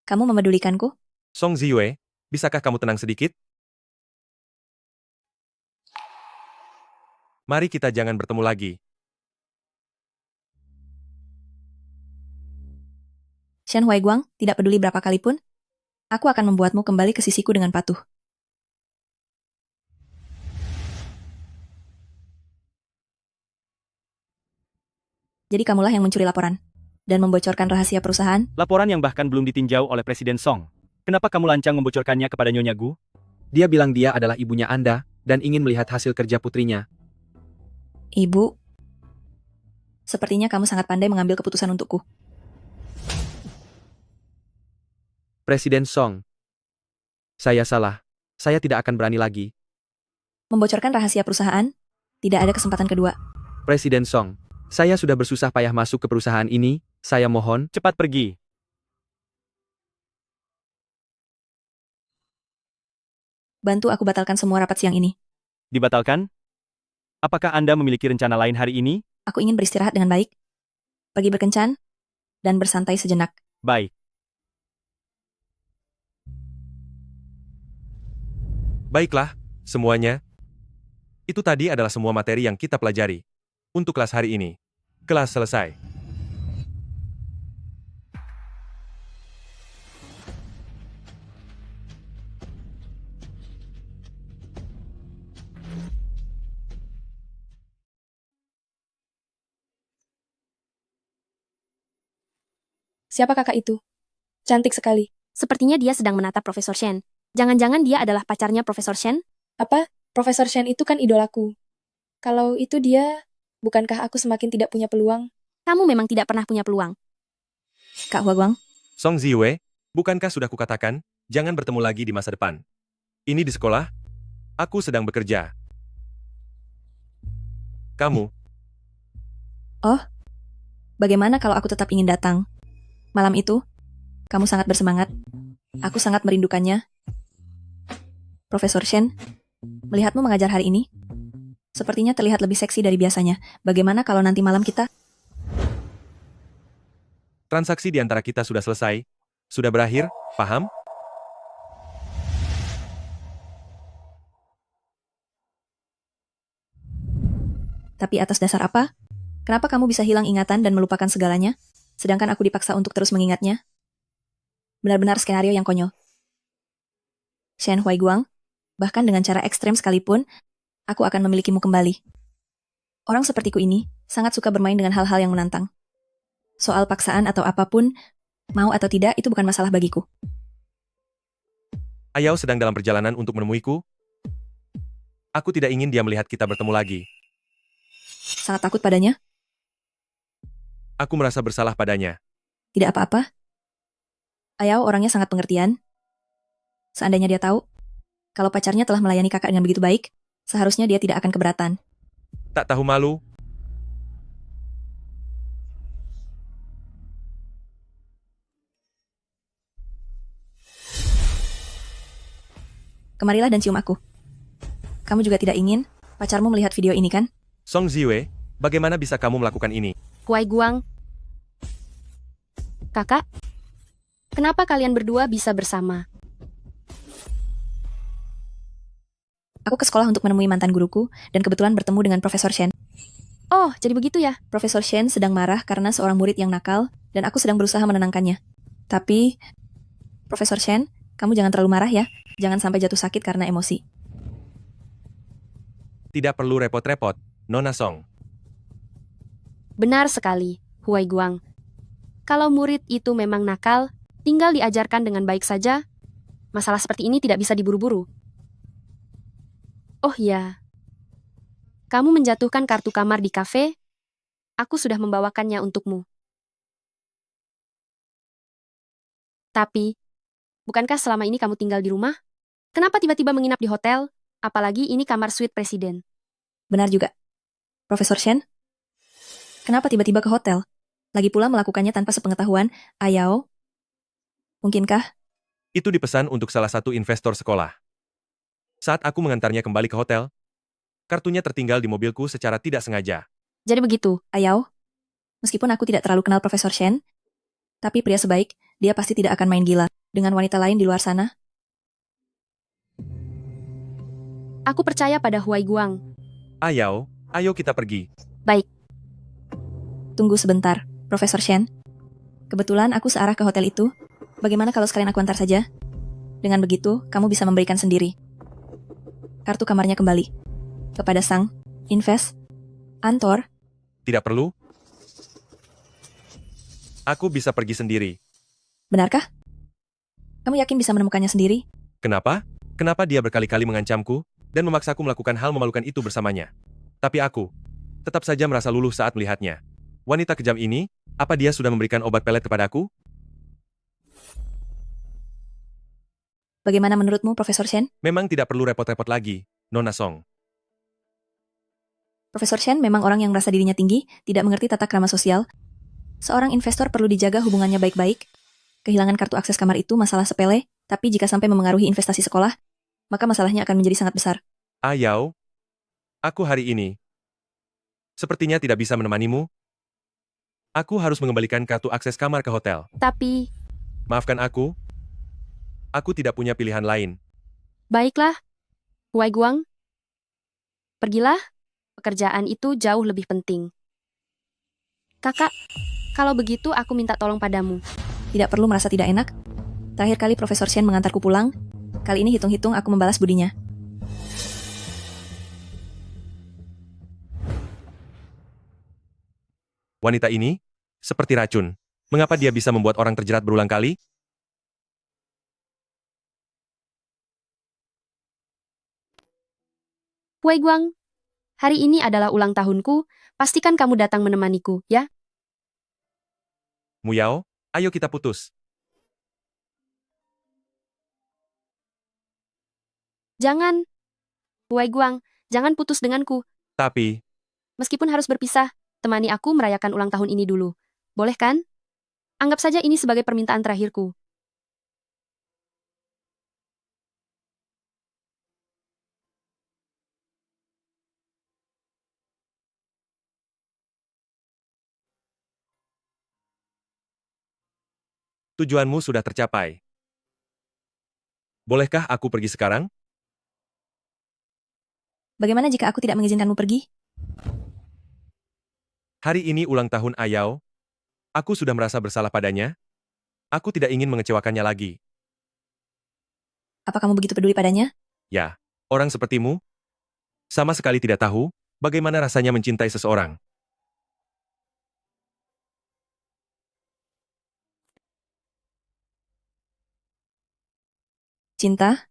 Kamu memedulikanku? Song Ziyue, bisakah kamu tenang sedikit? Mari kita jangan bertemu lagi. Shen Huaiguang, tidak peduli berapa kali pun, aku akan membuatmu kembali ke sisiku dengan patuh. Jadi kamulah yang mencuri laporan dan membocorkan rahasia perusahaan? Laporan yang bahkan belum ditinjau oleh Presiden Song. Kenapa kamu lancang membocorkannya kepada Nyonya Gu? Dia bilang dia adalah ibunya Anda dan ingin melihat hasil kerja putrinya. Ibu, sepertinya kamu sangat pandai mengambil keputusan untukku. Presiden Song. Saya salah. Saya tidak akan berani lagi. Membocorkan rahasia perusahaan? Tidak ada kesempatan kedua. Presiden Song. Saya sudah bersusah payah masuk ke perusahaan ini. Saya mohon. Cepat pergi. Bantu aku batalkan semua rapat siang ini. Dibatalkan? Apakah Anda memiliki rencana lain hari ini? Aku ingin beristirahat dengan baik, pergi berkencan, dan bersantai sejenak. Baik. Baiklah, semuanya. Itu tadi adalah semua materi yang kita pelajari. Untuk kelas hari ini. Kelas selesai. Siapa kakak itu? Cantik sekali. Sepertinya dia sedang menatap Profesor Shen. Jangan-jangan dia adalah pacarnya Profesor Shen? Apa? Profesor Shen itu kan idolaku. Kalau itu dia, bukankah aku semakin tidak punya peluang? Kamu memang tidak pernah punya peluang. Kak Huaguang, Song Ziyue, bukankah sudah kukatakan, jangan bertemu lagi di masa depan. Ini di sekolah, aku sedang bekerja. Kamu, bagaimana kalau aku tetap ingin datang? Malam itu, kamu sangat bersemangat. Aku sangat merindukannya. Profesor Shen, melihatmu mengajar hari ini, sepertinya terlihat lebih seksi dari biasanya. Bagaimana kalau nanti malam kita? transaksi di antara kita sudah selesai. Sudah berakhir, paham? Tapi atas dasar apa? Kenapa kamu bisa hilang ingatan dan melupakan segalanya, sedangkan aku dipaksa untuk terus mengingatnya? Benar-benar skenario yang konyol. Shen Huaiguang, bahkan dengan cara ekstrem sekalipun, aku akan memilikimu kembali. Orang sepertiku ini sangat suka bermain dengan hal-hal yang menantang. Soal paksaan atau apapun, mau atau tidak itu bukan masalah bagiku. Ayao sedang dalam perjalanan untuk menemuiku. Aku tidak ingin dia melihat kita bertemu lagi. Sangat takut padanya? Aku merasa bersalah padanya. Tidak apa-apa. Ayao orangnya sangat pengertian. Seandainya dia tahu, kalau pacarnya telah melayani kakak dengan begitu baik, seharusnya dia tidak akan keberatan. Tak tahu malu. Kemarilah dan cium aku. Kamu juga tidak ingin pacarmu melihat video ini kan? Song Ziyue, bagaimana bisa kamu melakukan ini? Huaiguang. Kakak, kenapa kalian berdua bisa bersama? Aku ke sekolah untuk menemui mantan guruku, dan kebetulan bertemu dengan Profesor Shen. Oh, jadi begitu ya? Profesor Shen sedang marah karena seorang murid yang nakal, dan aku sedang berusaha menenangkannya. Tapi, Profesor Shen, kamu jangan terlalu marah ya. Jangan sampai jatuh sakit karena emosi. Tidak perlu repot-repot, Nona Song. Benar sekali, Huaiguang. Kalau murid itu memang nakal, tinggal diajarkan dengan baik saja. Masalah seperti ini tidak bisa diburu-buru. Oh ya, Kamu menjatuhkan kartu kamar di kafe? Aku sudah membawakannya untukmu. Tapi, bukankah selama ini kamu tinggal di rumah? Kenapa tiba-tiba menginap di hotel? Apalagi ini kamar suite presiden. Benar juga. Profesor Shen, kenapa tiba-tiba ke hotel? Lagi pula melakukannya tanpa sepengetahuan Ayao. Mungkinkah? Itu dipesan untuk salah satu investor sekolah. Saat aku mengantarnya kembali ke hotel, kartunya tertinggal di mobilku secara tidak sengaja. Jadi begitu. Ayao, meskipun aku tidak terlalu kenal Profesor Shen, tapi pria sebaik, dia pasti tidak akan main gila dengan wanita lain di luar sana. Aku percaya pada Huai Guang. Ayao, ayo kita pergi. Baik. Tunggu sebentar, Profesor Shen. Kebetulan aku searah ke hotel itu. Bagaimana kalau sekalian aku antar saja? Dengan begitu, kamu bisa memberikan sendiri kartu kamarnya kembali kepada sang Antor. Tidak perlu. Aku bisa pergi sendiri. Benarkah? Kamu yakin bisa menemukannya sendiri? Kenapa? Kenapa dia berkali-kali mengancamku dan memaksaku melakukan hal memalukan itu bersamanya? Tapi aku tetap saja merasa luluh saat melihatnya. Wanita kejam ini, apa dia sudah memberikan obat pelet kepadaku? Bagaimana menurutmu, Profesor Shen? Memang tidak perlu repot-repot lagi, Nona Song. Profesor Shen memang orang yang merasa dirinya tinggi, tidak mengerti tata krama sosial. Seorang investor perlu dijaga hubungannya baik-baik. Kehilangan kartu akses kamar itu masalah sepele, tapi jika sampai memengaruhi investasi sekolah, maka masalahnya akan menjadi sangat besar. Ayao, aku hari ini sepertinya tidak bisa menemanimu. Aku harus mengembalikan kartu akses kamar ke hotel. Tapi, Maafkan aku tidak punya pilihan lain. baiklah. Huai Guang, pergilah. Pekerjaan itu jauh lebih penting. Kakak, kalau begitu aku minta tolong padamu. Tidak perlu merasa tidak enak. Terakhir kali Profesor Shen mengantarku pulang, kali ini hitung-hitung aku membalas budinya. Wanita ini seperti racun. Mengapa dia bisa membuat orang terjerat berulang kali? Huai Guang, hari ini adalah ulang tahunku, pastikan kamu datang menemaniku, ya? Muyao, ayo kita putus. Jangan. Huai Guang, jangan putus denganku. Tapi, Meskipun harus berpisah, temani aku merayakan ulang tahun ini dulu. Boleh kan? Anggap saja ini sebagai permintaan terakhirku. tujuanmu sudah tercapai. Bolehkah aku pergi sekarang? Bagaimana jika aku tidak mengizinkanmu pergi? Hari ini ulang tahun Ayao. Aku sudah merasa bersalah padanya. Aku tidak ingin mengecewakannya lagi. Apa kamu begitu peduli padanya? Ya, orang sepertimu sama sekali tidak tahu bagaimana rasanya mencintai seseorang. Cinta?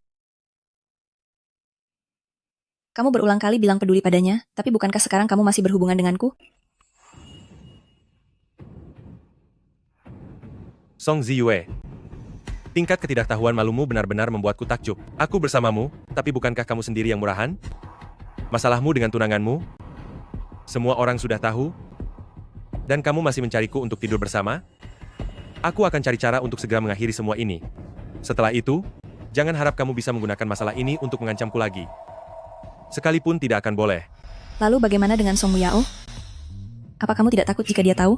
Kamu berulang kali bilang peduli padanya, tapi bukankah sekarang kamu masih berhubungan denganku? Song Ziyue. Tingkat ketidaktahuan malumu benar-benar membuatku takjub. Aku bersamamu, tapi bukankah kamu sendiri yang murahan? Masalahmu dengan tunanganmu? Semua orang sudah tahu? Dan kamu masih mencariku untuk tidur bersama? Aku akan cari cara untuk segera mengakhiri semua ini. Setelah itu, jangan harap kamu bisa menggunakan masalah ini untuk mengancamku lagi. Sekalipun tidak akan boleh. Lalu bagaimana dengan Song Muyao? Apa kamu tidak takut jika dia tahu?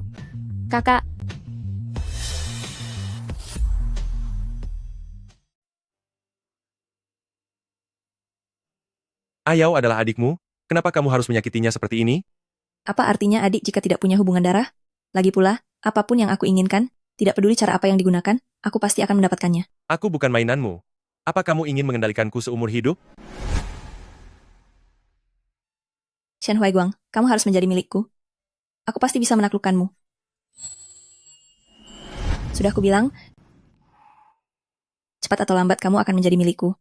Kakak, Ayao adalah adikmu, kenapa kamu harus menyakitinya seperti ini? Apa artinya adik jika tidak punya hubungan darah? Lagi pula, apapun yang aku inginkan, tidak peduli cara apa yang digunakan, aku pasti akan mendapatkannya. Aku bukan mainanmu. Apa kamu ingin mengendalikanku seumur hidup? Shen Huaiguang, kamu harus menjadi milikku. Aku pasti bisa menaklukkanmu. Sudah aku bilang, cepat atau lambat kamu akan menjadi milikku.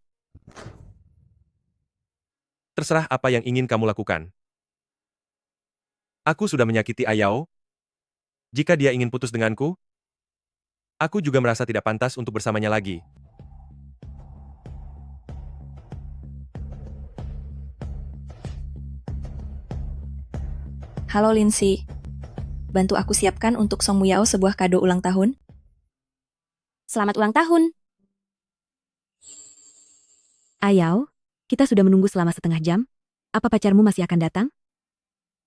Terserah apa yang ingin kamu lakukan. Aku sudah menyakiti Ayao. Jika dia ingin putus denganku, aku juga merasa tidak pantas untuk bersamanya lagi. Halo Lindsay. Bantu aku siapkan untuk Song Muyao sebuah kado ulang tahun. Selamat ulang tahun. Ayao, kita sudah menunggu selama setengah jam. Apa pacarmu masih akan datang?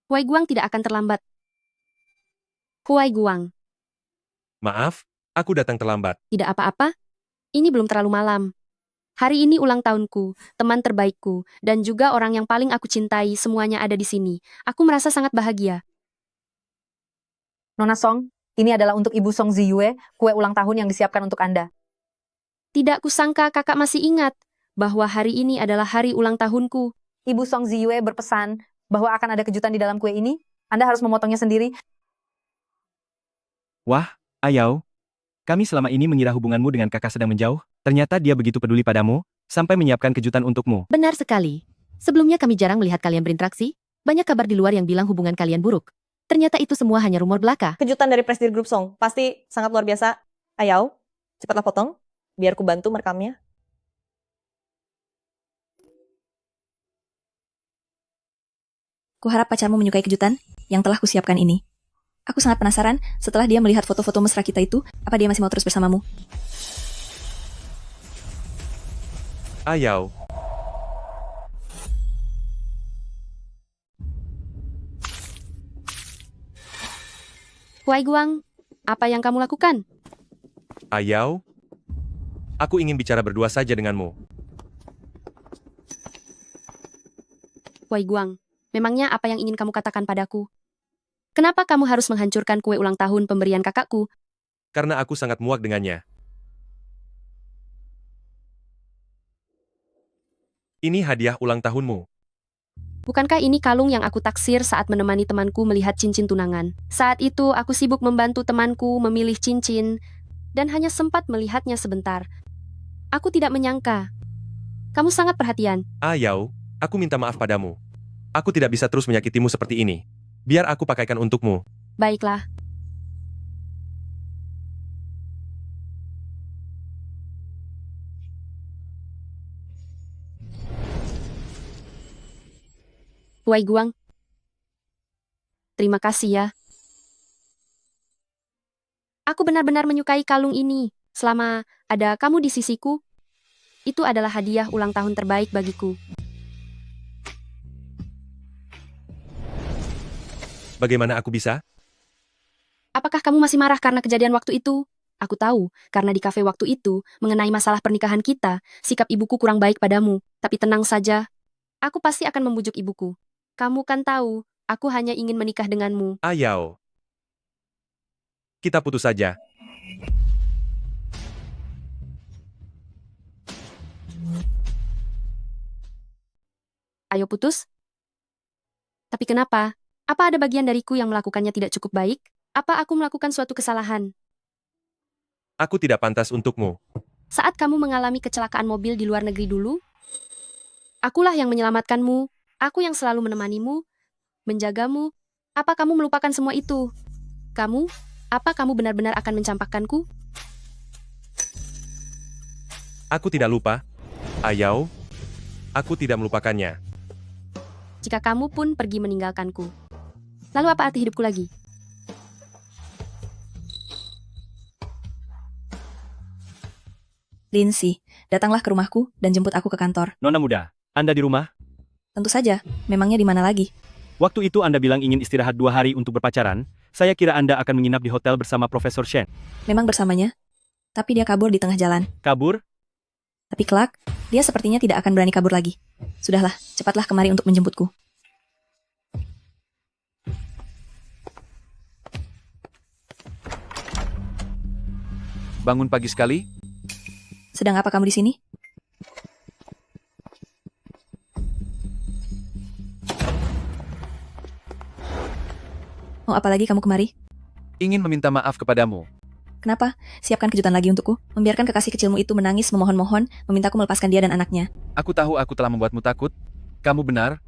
Huai Guang tidak akan terlambat. Huai Guang, Maaf, aku datang terlambat. tidak apa-apa. Ini belum terlalu malam. Hari ini ulang tahunku, teman terbaikku, dan juga orang yang paling aku cintai semuanya ada di sini. Aku merasa sangat bahagia. Nona Song, ini adalah untuk Ibu Song Ziyue, kue ulang tahun yang disiapkan untuk Anda. Tidak kusangka kakak masih ingat bahwa hari ini adalah hari ulang tahunku. Ibu Song Ziyue berpesan bahwa akan ada kejutan di dalam kue ini. Anda harus memotongnya sendiri. Wah, Ayao. Kami selama ini mengira hubunganmu dengan kakak sedang menjauh. Ternyata dia begitu peduli padamu, sampai menyiapkan kejutan untukmu. Benar sekali. Sebelumnya kami jarang melihat kalian berinteraksi. Banyak kabar di luar yang bilang hubungan kalian buruk. Ternyata itu semua hanya rumor belaka. Kejutan dari Prestige Group Song, pasti sangat luar biasa. Ayao, cepatlah potong, biar ku bantu merekamnya. Kuharap pacarmu menyukai kejutan yang telah kusiapkan ini. Aku sangat penasaran setelah dia melihat foto-foto mesra kita itu, apa dia masih mau terus bersamamu? Ayao. Huai Guang, apa yang kamu lakukan? Ayao. Aku ingin bicara berdua saja denganmu. Huai Guang, memangnya apa yang ingin kamu katakan padaku? Kenapa kamu harus menghancurkan kue ulang tahun pemberian kakakku? Karena aku sangat muak dengannya. Ini hadiah ulang tahunmu. Bukankah ini kalung yang aku taksir saat menemani temanku melihat cincin tunangan? Saat itu aku sibuk membantu temanku memilih cincin dan hanya sempat melihatnya sebentar. Aku tidak menyangka. Kamu sangat perhatian. Ayao, aku minta maaf padamu. Aku tidak bisa terus menyakitimu seperti ini. Biar aku pakaikan untukmu. Baiklah. Huai Guang. Terima kasih ya. Aku benar-benar menyukai kalung ini. Selama ada kamu di sisiku, itu adalah hadiah ulang tahun terbaik bagiku. Bagaimana aku bisa? Apakah kamu masih marah karena kejadian waktu itu? Aku tahu, karena di kafe waktu itu, mengenai masalah pernikahan kita, sikap ibuku kurang baik padamu. Tapi tenang saja, aku pasti akan membujuk ibuku. Kamu kan tahu, aku hanya ingin menikah denganmu. Ayao. Kita putus saja. Ayo putus? Tapi kenapa? Apa ada bagian dariku yang melakukannya tidak cukup baik? Apa aku melakukan suatu kesalahan? Aku tidak pantas untukmu. Saat kamu mengalami kecelakaan mobil di luar negeri dulu, akulah yang menyelamatkanmu. Aku yang selalu menemanimu, menjagamu. Apa kamu melupakan semua itu? Apa kamu benar-benar akan mencampakkanku? Aku tidak lupa. Ayao. Aku tidak melupakannya. Jika kamu pun pergi meninggalkanku. Lalu apa arti hidupku lagi? Lindsay, datanglah ke rumahku dan jemput aku ke kantor. Nona muda, Anda di rumah? Tentu saja, memangnya di mana lagi? Waktu itu Anda bilang ingin istirahat 2 hari untuk berpacaran. Saya kira Anda akan menginap di hotel bersama Profesor Shen. Memang bersamanya, tapi dia kabur di tengah jalan. Kabur? Tapi kelak, dia sepertinya tidak akan berani kabur lagi. Sudahlah, cepatlah kemari untuk menjemputku. Bangun pagi sekali? Sedang apa kamu di sini? Mau apa lagi kamu kemari? Ingin meminta maaf kepadamu. Kenapa? Siapkan kejutan lagi untukku. Membiarkan kekasih kecilmu itu menangis memohon-mohon, memintaku melepaskan dia dan anaknya. Aku tahu aku telah membuatmu takut. Kamu benar.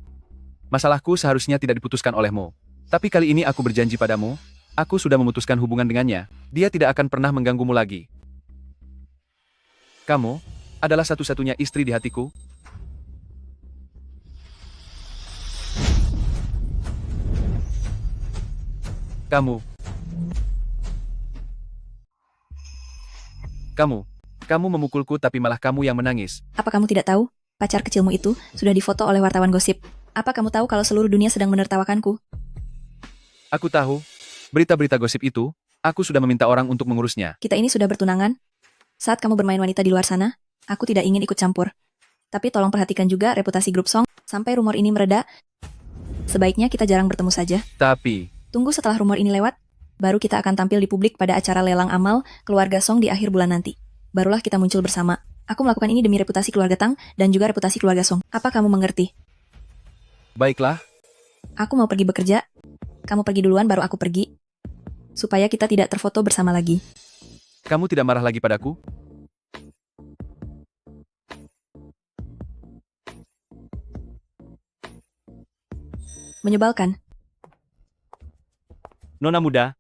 Masalahku seharusnya tidak diputuskan olehmu. Tapi kali ini aku berjanji padamu, aku sudah memutuskan hubungan dengannya. Dia tidak akan pernah mengganggumu lagi. Kamu adalah satu-satunya istri di hatiku. Kamu memukulku tapi malah kamu yang menangis. Apa kamu tidak tahu? Pacar kecilmu itu sudah difoto oleh wartawan gosip. Apa kamu tahu kalau seluruh dunia sedang menertawakanku? Aku tahu. Berita-berita gosip itu, aku sudah meminta orang untuk mengurusnya. Kita ini sudah bertunangan. Saat kamu bermain wanita di luar sana, aku tidak ingin ikut campur. Tapi tolong perhatikan juga reputasi grup Song. Sampai rumor ini mereda, sebaiknya kita jarang bertemu saja. Tapi, Tunggu setelah rumor ini lewat, baru kita akan tampil di publik pada acara lelang amal keluarga Song di akhir bulan nanti. Barulah kita muncul bersama. Aku melakukan ini demi reputasi keluarga Tang dan juga reputasi keluarga Song. Apa kamu mengerti? baiklah, Aku mau pergi bekerja. Kamu pergi duluan baru aku pergi. Supaya kita tidak terfoto bersama lagi. kamu tidak marah lagi padaku? Menyebalkan. Nona muda,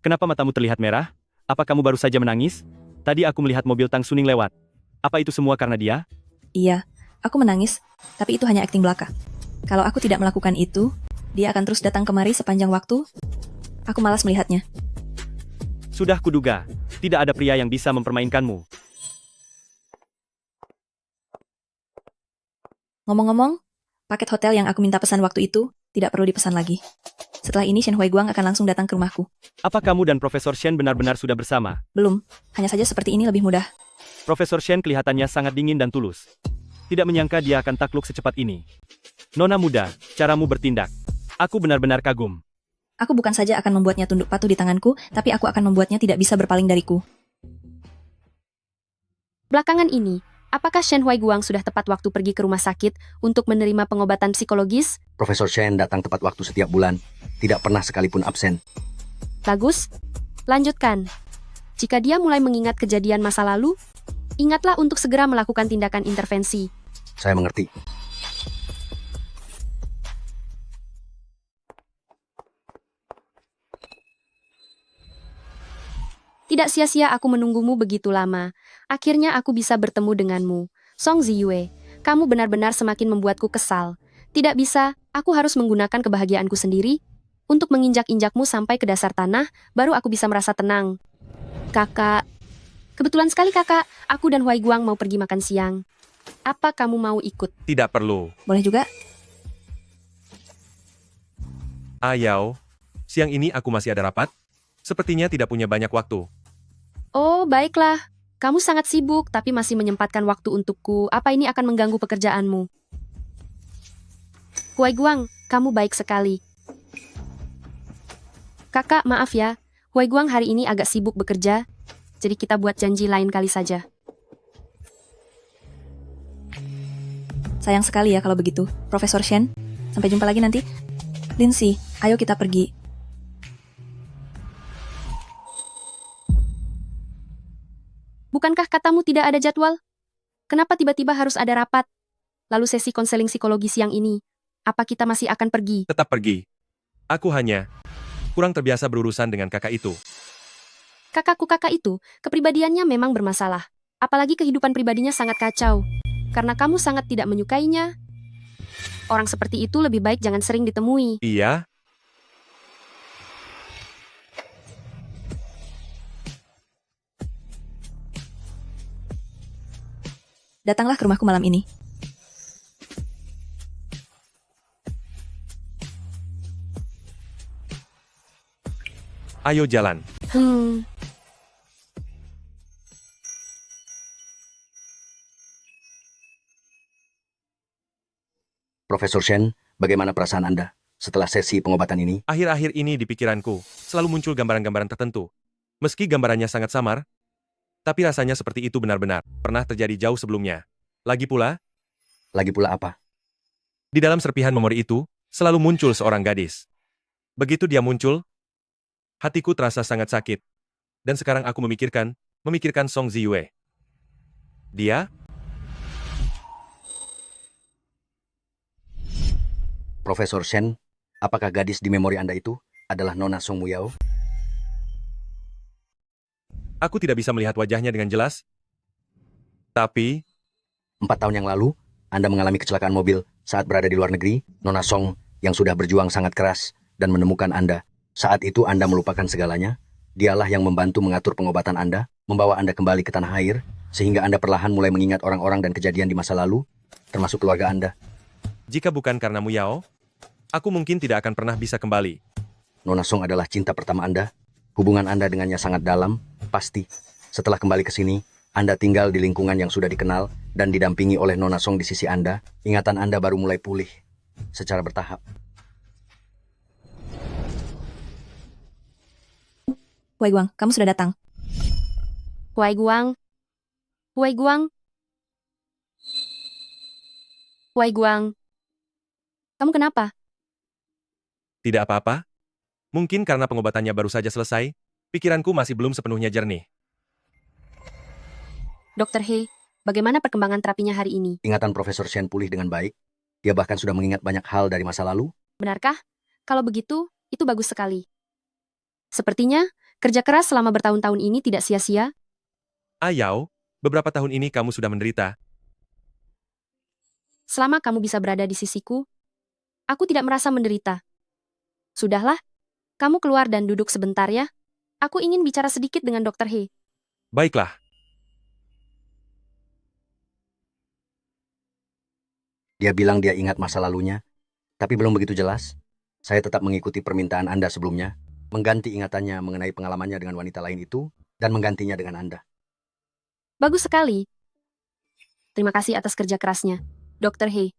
kenapa matamu terlihat merah? Apa kamu baru saja menangis? Tadi aku melihat mobil Tang Suning lewat. Apa itu semua karena dia? Iya, aku menangis, tapi itu hanya akting belaka. Kalau aku tidak melakukan itu, dia akan terus datang kemari sepanjang waktu. Aku malas melihatnya. Sudah kuduga, tidak ada pria yang bisa mempermainkanmu. Ngomong-ngomong, paket hotel yang aku minta pesan waktu itu tidak perlu dipesan lagi. Setelah ini Shen Huiguang akan langsung datang ke rumahku. Apa kamu dan Profesor Shen benar-benar sudah bersama? Belum, hanya saja seperti ini lebih mudah. Profesor Shen kelihatannya sangat dingin dan tulus. Tidak menyangka dia akan takluk secepat ini. Nona muda, caramu bertindak. Aku benar-benar kagum. Aku bukan saja akan membuatnya tunduk patuh di tanganku, tapi aku akan membuatnya tidak bisa berpaling dariku. Belakangan ini, apakah Shen Huiguang sudah tepat waktu pergi ke rumah sakit untuk menerima pengobatan psikologis? Profesor Shen datang tepat waktu setiap bulan, tidak pernah sekalipun absen. Bagus. Lanjutkan. Jika dia mulai mengingat kejadian masa lalu, ingatlah untuk segera melakukan tindakan intervensi. Saya mengerti. Tidak sia-sia aku menunggumu begitu lama. Akhirnya aku bisa bertemu denganmu. Song Ziyue, kamu benar-benar semakin membuatku kesal. Tidak bisa, aku harus menggunakan kebahagiaanku sendiri untuk menginjak-injakmu sampai ke dasar tanah, baru aku bisa merasa tenang. Kakak, kebetulan sekali kakak, aku dan Huiguang mau pergi makan siang. Apa kamu mau ikut? Tidak perlu. Boleh juga? Ayau, siang ini aku masih ada rapat. Sepertinya tidak punya banyak waktu. Oh, baiklah. Kamu sangat sibuk, tapi masih menyempatkan waktu untukku. Apa ini akan mengganggu pekerjaanmu? Huiguang, kamu baik sekali. Kakak, maaf ya. Huiguang hari ini agak sibuk bekerja, jadi kita buat janji lain kali saja. Sayang sekali ya kalau begitu. Profesor Shen, sampai jumpa lagi nanti. Lindsay, ayo kita pergi. Bukankah katamu tidak ada jadwal? Kenapa tiba-tiba harus ada rapat? Lalu sesi konseling psikologi siang ini, apa kita masih akan pergi? Tetap pergi. Aku hanya kurang terbiasa berurusan dengan kakak itu. Kakak itu, kepribadiannya memang bermasalah. Apalagi kehidupan pribadinya sangat kacau. Karena kamu sangat tidak menyukainya. Orang seperti itu lebih baik jangan sering ditemui. Iya? Datanglah ke rumahku malam ini. Ayo jalan. Profesor Shen, bagaimana perasaan Anda setelah sesi pengobatan ini? Akhir-akhir ini di pikiranku, selalu muncul gambaran-gambaran tertentu. Meski gambarannya sangat samar, tapi rasanya seperti itu benar-benar pernah terjadi jauh sebelumnya. Lagi pula apa? Di dalam serpihan memori itu, selalu muncul seorang gadis. Begitu dia muncul, hatiku terasa sangat sakit. Dan sekarang aku memikirkan Song Ziyue. Dia? Profesor Shen, apakah gadis di memori Anda itu adalah Nona Song Muyao? Aku tidak bisa melihat wajahnya dengan jelas. Tapi, 4 tahun yang lalu, Anda mengalami kecelakaan mobil saat berada di luar negeri. Nona Song yang sudah berjuang sangat keras dan menemukan Anda. Saat itu Anda melupakan segalanya. Dialah yang membantu mengatur pengobatan Anda, membawa Anda kembali ke tanah air, sehingga Anda perlahan mulai mengingat orang-orang dan kejadian di masa lalu, termasuk keluarga Anda. jika bukan karena Muyao, aku mungkin tidak akan pernah bisa kembali. Nona Song adalah cinta pertama Anda. Hubungan Anda dengannya sangat dalam, pasti. Setelah kembali ke sini, Anda tinggal di lingkungan yang sudah dikenal dan didampingi oleh Nona Song di sisi Anda. Ingatan Anda baru mulai pulih secara bertahap. Wei Guang, kamu sudah datang. Huai Guang. Huai Guang. Huai Guang. Kamu kenapa? Tidak apa-apa. Mungkin karena pengobatannya baru saja selesai, pikiranku masih belum sepenuhnya jernih. Dr. He, bagaimana perkembangan terapinya hari ini? Ingatan Profesor Shen pulih dengan baik. Dia bahkan sudah mengingat banyak hal dari masa lalu. Benarkah? Kalau begitu, itu bagus sekali. Sepertinya, kerja keras selama bertahun-tahun ini tidak sia-sia. Ayao, beberapa tahun ini kamu sudah menderita. Selama kamu bisa berada di sisiku, aku tidak merasa menderita. Sudahlah, kamu keluar dan duduk sebentar ya. Aku ingin bicara sedikit dengan Dr. He. Baiklah. Dia bilang dia ingat masa lalunya, tapi belum begitu jelas. Saya tetap mengikuti permintaan Anda sebelumnya, mengganti ingatannya mengenai pengalamannya dengan wanita lain itu, dan menggantinya dengan Anda. Bagus sekali. Terima kasih atas kerja kerasnya, Dr. He.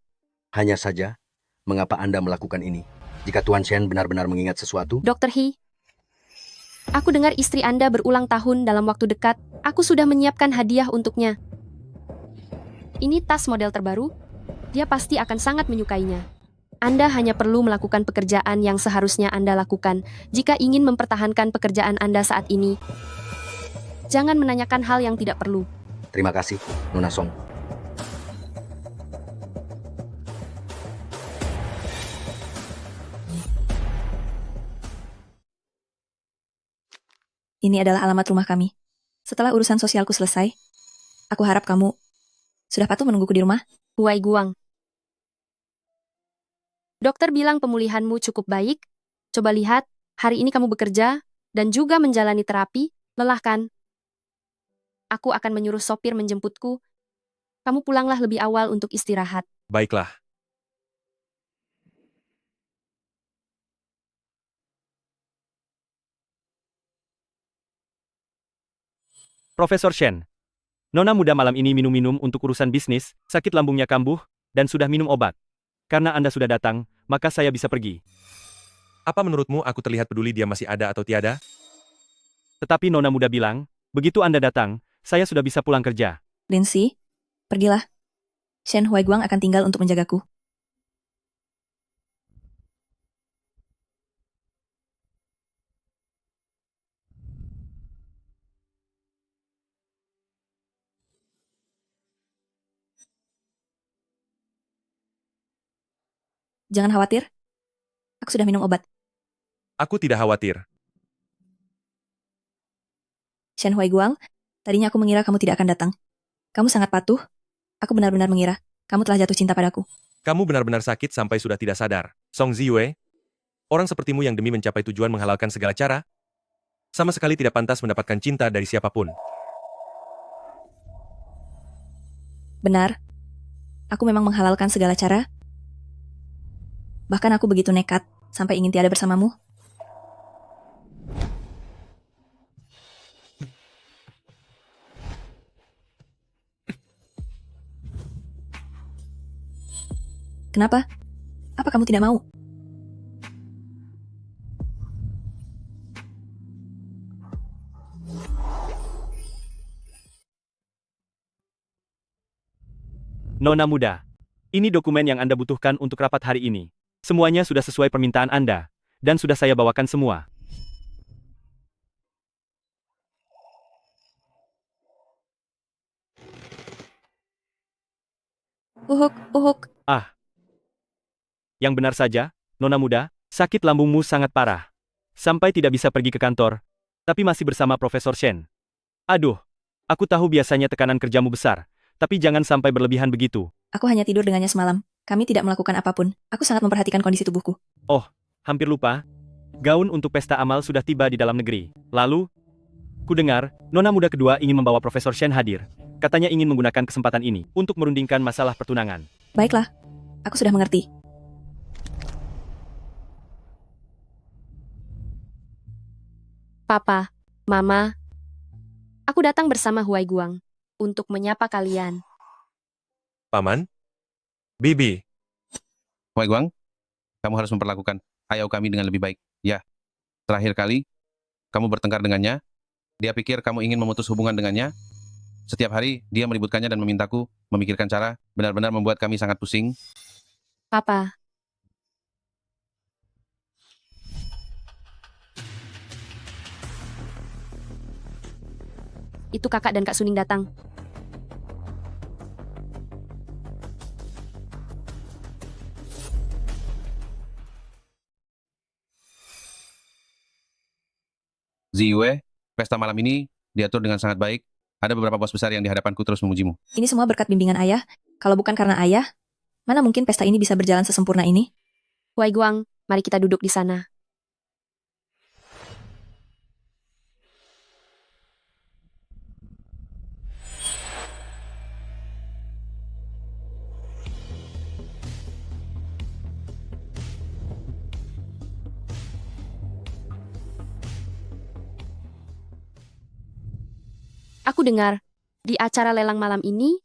Hanya saja, mengapa Anda melakukan ini? Jika Tuan Shen benar-benar mengingat sesuatu, Dr. He, aku dengar istri Anda berulang tahun dalam waktu dekat. Aku sudah menyiapkan hadiah untuknya. Ini tas model terbaru. Dia pasti akan sangat menyukainya. Anda hanya perlu melakukan pekerjaan yang seharusnya Anda lakukan jika ingin mempertahankan pekerjaan Anda saat ini. Jangan menanyakan hal yang tidak perlu. terima kasih, Nona Song. Ini adalah alamat rumah kami. Setelah urusan sosialku selesai, aku harap kamu sudah patuh menungguku di rumah. Huai Guang. Dokter bilang pemulihanmu cukup baik. Coba lihat, hari ini kamu bekerja dan juga menjalani terapi. Lelah kan? Aku akan menyuruh sopir menjemputku. Kamu pulanglah lebih awal untuk istirahat. Baiklah. Profesor Shen. Nona muda malam ini minum-minum untuk urusan bisnis, sakit lambungnya kambuh, dan sudah minum obat. Karena Anda sudah datang, maka saya bisa pergi. Apa menurutmu aku terlihat peduli dia masih ada atau tiada? Tetapi Nona muda bilang, begitu Anda datang, saya sudah bisa pulang kerja. Lindsay, pergilah. Shen Huai Guang akan tinggal untuk menjagaku. Jangan khawatir. Aku sudah minum obat. Aku tidak khawatir. Shen Huai Guang, tadinya aku mengira kamu tidak akan datang. Kamu sangat patuh. Aku benar-benar mengira kamu telah jatuh cinta padaku. Kamu benar-benar sakit sampai sudah tidak sadar. Song Ziyue, orang sepertimu yang demi mencapai tujuan menghalalkan segala cara, sama sekali tidak pantas mendapatkan cinta dari siapapun. Benar. Aku memang menghalalkan segala cara. Bahkan aku begitu nekat, sampai ingin tiada bersamamu. Kenapa? Apa kamu tidak mau? Nona muda. Ini dokumen yang Anda butuhkan untuk rapat hari ini. Semuanya sudah sesuai permintaan Anda, dan sudah saya bawakan semua. Uhuk. Ah. Yang benar saja, Nona muda, Sakit lambungmu sangat parah. Sampai tidak bisa pergi ke kantor, tapi masih bersama Profesor Shen. Aduh, aku tahu biasanya tekanan kerjamu besar, tapi jangan sampai berlebihan begitu. Aku hanya tidur dengannya semalam. Kami tidak melakukan apapun. Aku sangat memperhatikan kondisi tubuhku. Oh, hampir lupa. Gaun untuk pesta amal sudah tiba di dalam negeri. Lalu, ku dengar, nona muda kedua ingin membawa Profesor Shen hadir. Katanya ingin menggunakan kesempatan ini untuk merundingkan masalah pertunangan. Baiklah, aku sudah mengerti. Papa, Mama, aku datang bersama Huai Guang untuk menyapa kalian. Paman? Bibi, Huai Guang, kamu harus memperlakukan ayah kami dengan lebih baik. Ya, terakhir kali kamu bertengkar dengannya, dia pikir kamu ingin memutus hubungan dengannya. Setiap hari dia meributkannya dan memintaku memikirkan cara, benar-benar membuat kami sangat pusing. Papa, itu kakak dan Kak Suning datang. Ziyue, pesta malam ini diatur dengan sangat baik. Ada beberapa bos besar yang di hadapanku terus memujimu. Ini semua berkat bimbingan ayah. Kalau bukan karena ayah, mana mungkin pesta ini bisa berjalan sesempurna ini? Huai Guang, mari kita duduk di sana. Aku dengar, di acara lelang malam ini,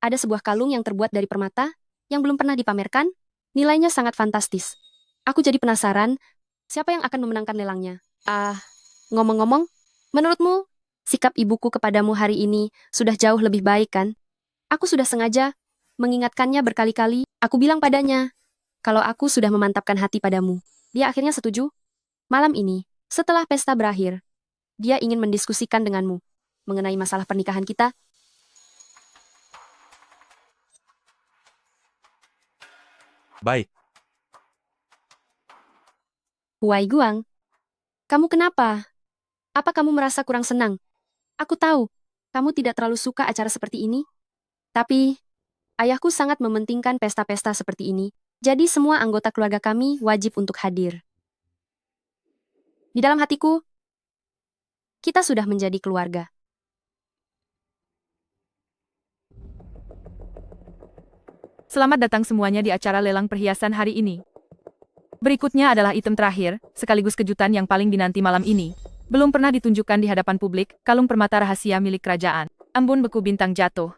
ada sebuah kalung yang terbuat dari permata, yang belum pernah dipamerkan, nilainya sangat fantastis. Aku jadi penasaran, siapa yang akan memenangkan lelangnya? Ngomong-ngomong, menurutmu, sikap ibuku kepadamu hari ini sudah jauh lebih baik kan? Aku sudah sengaja mengingatkannya berkali-kali, aku bilang padanya, kalau aku sudah memantapkan hati padamu. Dia akhirnya setuju. Malam ini, setelah pesta berakhir, dia ingin mendiskusikan denganmu mengenai masalah pernikahan kita. baik. Huai Guang, kamu kenapa? Apa kamu merasa kurang senang? Aku tahu, kamu tidak terlalu suka acara seperti ini. Tapi, ayahku sangat mementingkan pesta-pesta seperti ini, jadi semua anggota keluarga kami wajib untuk hadir. Di dalam hatiku, kita sudah menjadi keluarga. Selamat datang semuanya di acara lelang perhiasan hari ini. Berikutnya adalah item terakhir, sekaligus kejutan yang paling dinanti malam ini. Belum pernah ditunjukkan di hadapan publik, kalung permata rahasia milik kerajaan. Embun beku bintang jatuh.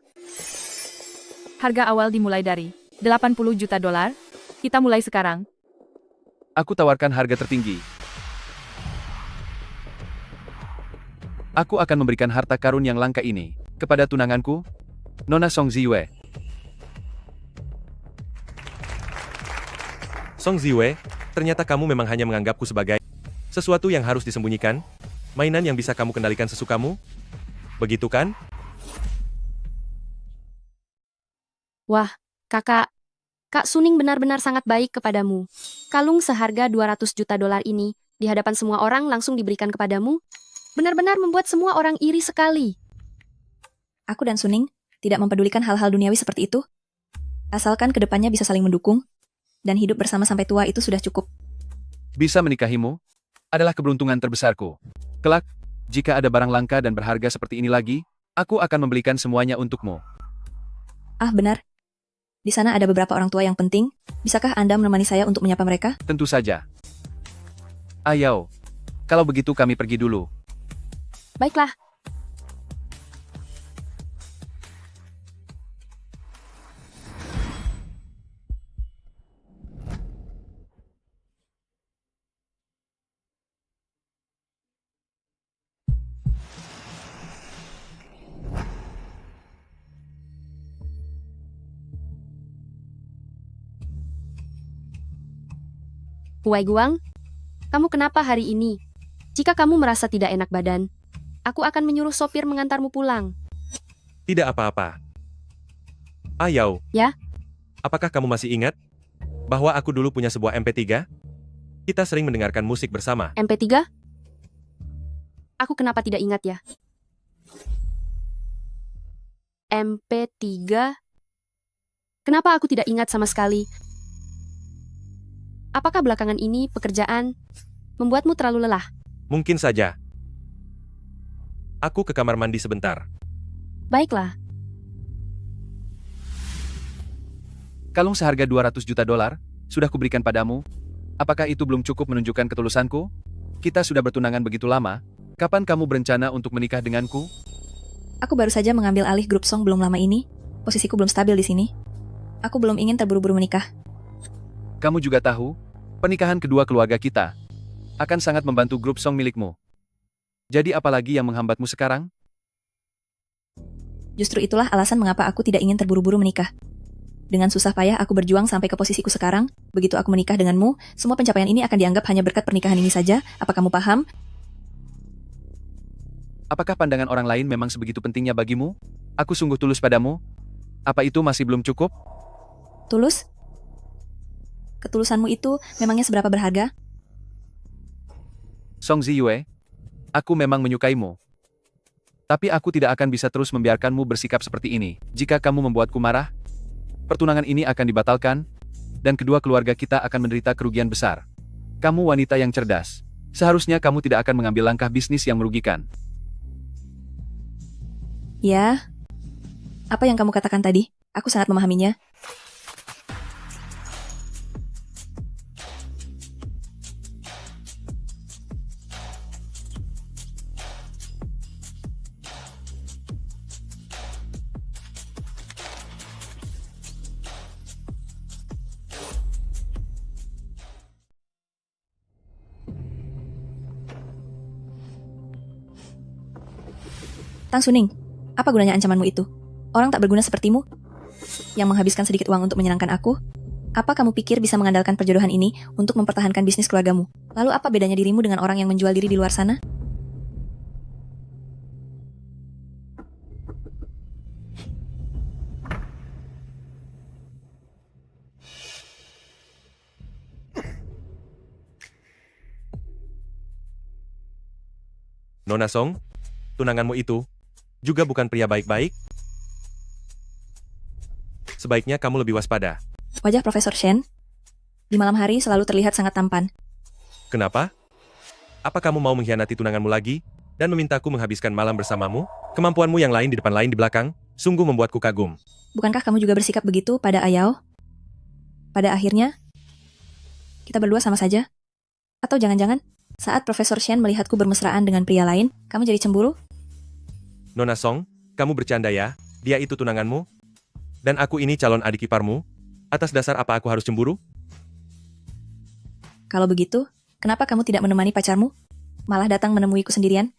Harga awal dimulai dari 80 juta dolar. Kita mulai sekarang. Aku tawarkan harga tertinggi. Aku akan memberikan harta karun yang langka ini kepada tunanganku, Nona Song Ziyue. Song Ziyue, ternyata kamu memang hanya menganggapku sebagai sesuatu yang harus disembunyikan, mainan yang bisa kamu kendalikan sesukamu. Begitu kan? Wah, kakak. Kak Suning benar-benar sangat baik kepadamu. Kalung seharga 200 juta dolar ini, di hadapan semua orang langsung diberikan kepadamu, benar-benar membuat semua orang iri sekali. Aku dan Suning tidak mempedulikan hal-hal duniawi seperti itu. Asalkan kedepannya bisa saling mendukung, dan hidup bersama sampai tua itu sudah cukup. Bisa menikahimu adalah keberuntungan terbesarku. Kelak, jika ada barang langka dan berharga seperti ini lagi, aku akan membelikan semuanya untukmu. Ah, benar. Di sana ada beberapa orang tua yang penting. Bisakah Anda menemani saya untuk menyapa mereka? Tentu saja. Ayo, kalau begitu kami pergi dulu. Baiklah. Huai Guang, kamu kenapa hari ini? Jika kamu merasa tidak enak badan, aku akan menyuruh sopir mengantarmu pulang. Tidak apa-apa. Ayau. Ya? Apakah kamu masih ingat bahwa aku dulu punya sebuah MP3? Kita sering mendengarkan musik bersama. MP3? Aku kenapa tidak ingat ya? MP3? Kenapa aku tidak ingat sama sekali? Apakah belakangan ini pekerjaan membuatmu terlalu lelah? Mungkin saja. Aku ke kamar mandi sebentar. Baiklah. Kalung seharga 200 juta dolar, sudah kuberikan padamu. Apakah itu belum cukup menunjukkan ketulusanku? Kita sudah bertunangan begitu lama, kapan kamu berencana untuk menikah denganku? Aku baru saja mengambil alih grup Song belum lama ini. Posisiku belum stabil di sini. Aku belum ingin terburu-buru menikah. Kamu juga tahu, pernikahan kedua keluarga kita akan sangat membantu grup Song milikmu. Jadi apalagi yang menghambatmu sekarang? Justru itulah alasan mengapa aku tidak ingin terburu-buru menikah. Dengan susah payah aku berjuang sampai ke posisiku sekarang. Begitu aku menikah denganmu, semua pencapaian ini akan dianggap hanya berkat pernikahan ini saja. Apa kamu paham? Apakah pandangan orang lain memang sebegitu pentingnya bagimu? Aku sungguh tulus padamu. Apa itu masih belum cukup? Tulus? Ketulusanmu itu memangnya seberapa berharga? Song Ziyue, aku memang menyukaimu. Tapi aku tidak akan bisa terus membiarkanmu bersikap seperti ini. Jika kamu membuatku marah, pertunangan ini akan dibatalkan, dan kedua keluarga kita akan menderita kerugian besar. Kamu wanita yang cerdas. Seharusnya kamu tidak akan mengambil langkah bisnis yang merugikan. Ya, apa yang kamu katakan tadi? Aku sangat memahaminya. Tang Suning, apa gunanya ancamanmu itu? Orang tak berguna sepertimu, yang menghabiskan sedikit uang untuk menyenangkan aku? Apa kamu pikir bisa mengandalkan perjodohan ini untuk mempertahankan bisnis keluargamu? Lalu apa bedanya dirimu dengan orang yang menjual diri di luar sana? Nona Song, tunanganmu itu juga bukan pria baik-baik. Sebaiknya kamu lebih waspada. Wajah Profesor Shen di malam hari selalu terlihat sangat tampan. Kenapa? Apa kamu mau mengkhianati tunanganmu lagi dan memintaku menghabiskan malam bersamamu? Kemampuanmu yang lain di depan lain di belakang sungguh membuatku kagum. Bukankah kamu juga bersikap begitu pada Ayao? Pada akhirnya, kita berdua sama saja? Atau jangan-jangan, saat Profesor Shen melihatku bermesraan dengan pria lain, kamu jadi cemburu? Nona Song, kamu bercanda ya? Dia itu tunanganmu? Dan aku ini calon adik iparmu? Atas dasar apa aku harus cemburu? Kalau begitu, kenapa kamu tidak menemani pacarmu? Malah datang menemuiku sendirian?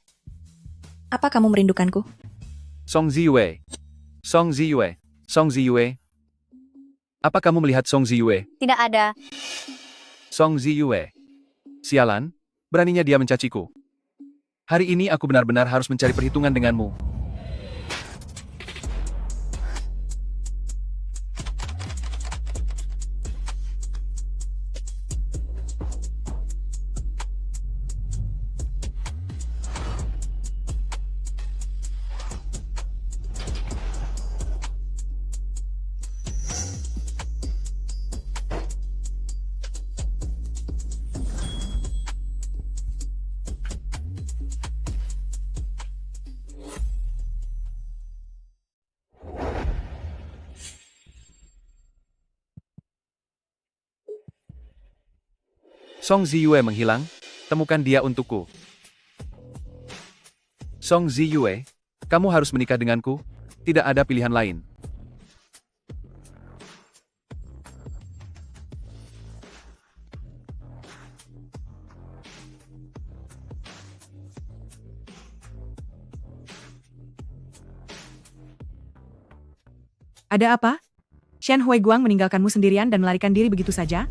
Apa kamu merindukanku? Song Ziyue. Song Ziyue. Song Ziyue. Apa kamu melihat Song Ziyue? Tidak ada. Song Ziyue. Sialan, beraninya dia mencaciku. Hari ini aku benar-benar harus mencari perhitungan denganmu. Song Ziyue menghilang, temukan dia untukku. Song Ziyue, kamu harus menikah denganku, tidak ada pilihan lain. Ada apa? Shen Huaiguang meninggalkanmu sendirian dan melarikan diri begitu saja?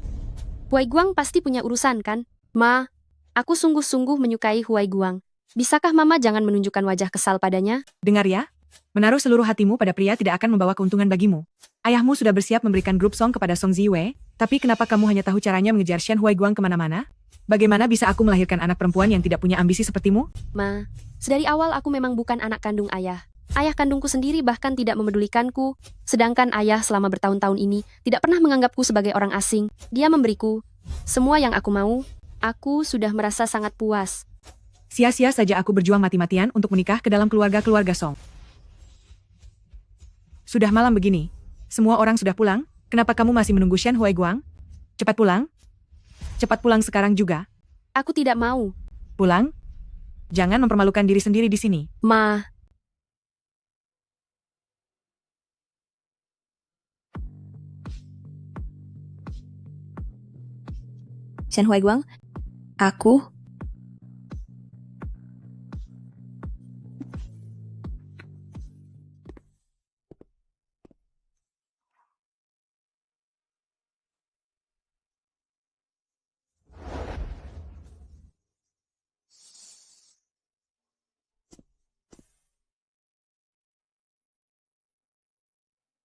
Huai Guang pasti punya urusan kan? Ma, aku sungguh-sungguh menyukai Huai Guang. Bisakah Mama jangan menunjukkan wajah kesal padanya? Dengar ya, menaruh seluruh hatimu pada pria tidak akan membawa keuntungan bagimu. Ayahmu sudah bersiap memberikan grup Song kepada Song Ziyue, tapi kenapa kamu hanya tahu caranya mengejar Shen Huaiguang kemana-mana? Bagaimana bisa aku melahirkan anak perempuan yang tidak punya ambisi sepertimu? Ma, sedari awal aku memang bukan anak kandung ayah. Ayah kandungku sendiri bahkan tidak memedulikanku, sedangkan ayah selama bertahun-tahun ini tidak pernah menganggapku sebagai orang asing. Dia memberiku semua yang aku mau. Aku sudah merasa sangat puas. Sia-sia saja aku berjuang mati-matian untuk menikah ke dalam keluarga-keluarga Song. Sudah malam begini. Semua orang sudah pulang, kenapa kamu masih menunggu Shen Huaiguang? Cepat pulang. Cepat pulang sekarang juga. Aku tidak mau. Pulang? Jangan mempermalukan diri sendiri di sini. Ma, Shen Huaiguang, aku...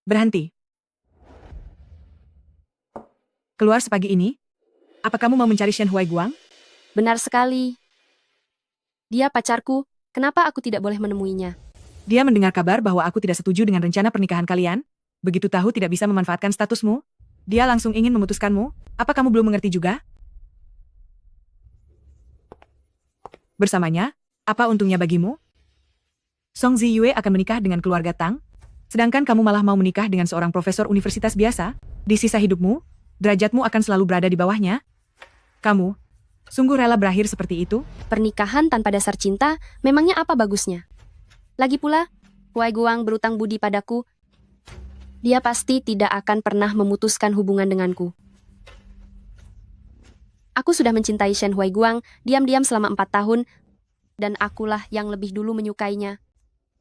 Berhenti. Keluar sepagi ini? Apa kamu mau mencari Shen Huaiguang? benar sekali. Dia pacarku, kenapa aku tidak boleh menemuinya? Dia mendengar kabar bahwa aku tidak setuju dengan rencana pernikahan kalian. Begitu tahu tidak bisa memanfaatkan statusmu, dia langsung ingin memutuskanmu. Apa kamu belum mengerti juga? Bersamanya, apa untungnya bagimu? Song Ziyue akan menikah dengan keluarga Tang, sedangkan kamu malah mau menikah dengan seorang profesor universitas biasa. Di sisa hidupmu, derajatmu akan selalu berada di bawahnya. Kamu, sungguh rela berakhir seperti itu? Pernikahan tanpa dasar cinta, memangnya apa bagusnya? Lagi pula, Huaiguang berutang budi padaku. Dia pasti tidak akan pernah memutuskan hubungan denganku. Aku sudah mencintai Shen Huaiguang diam-diam selama 4 tahun, dan akulah yang lebih dulu menyukainya.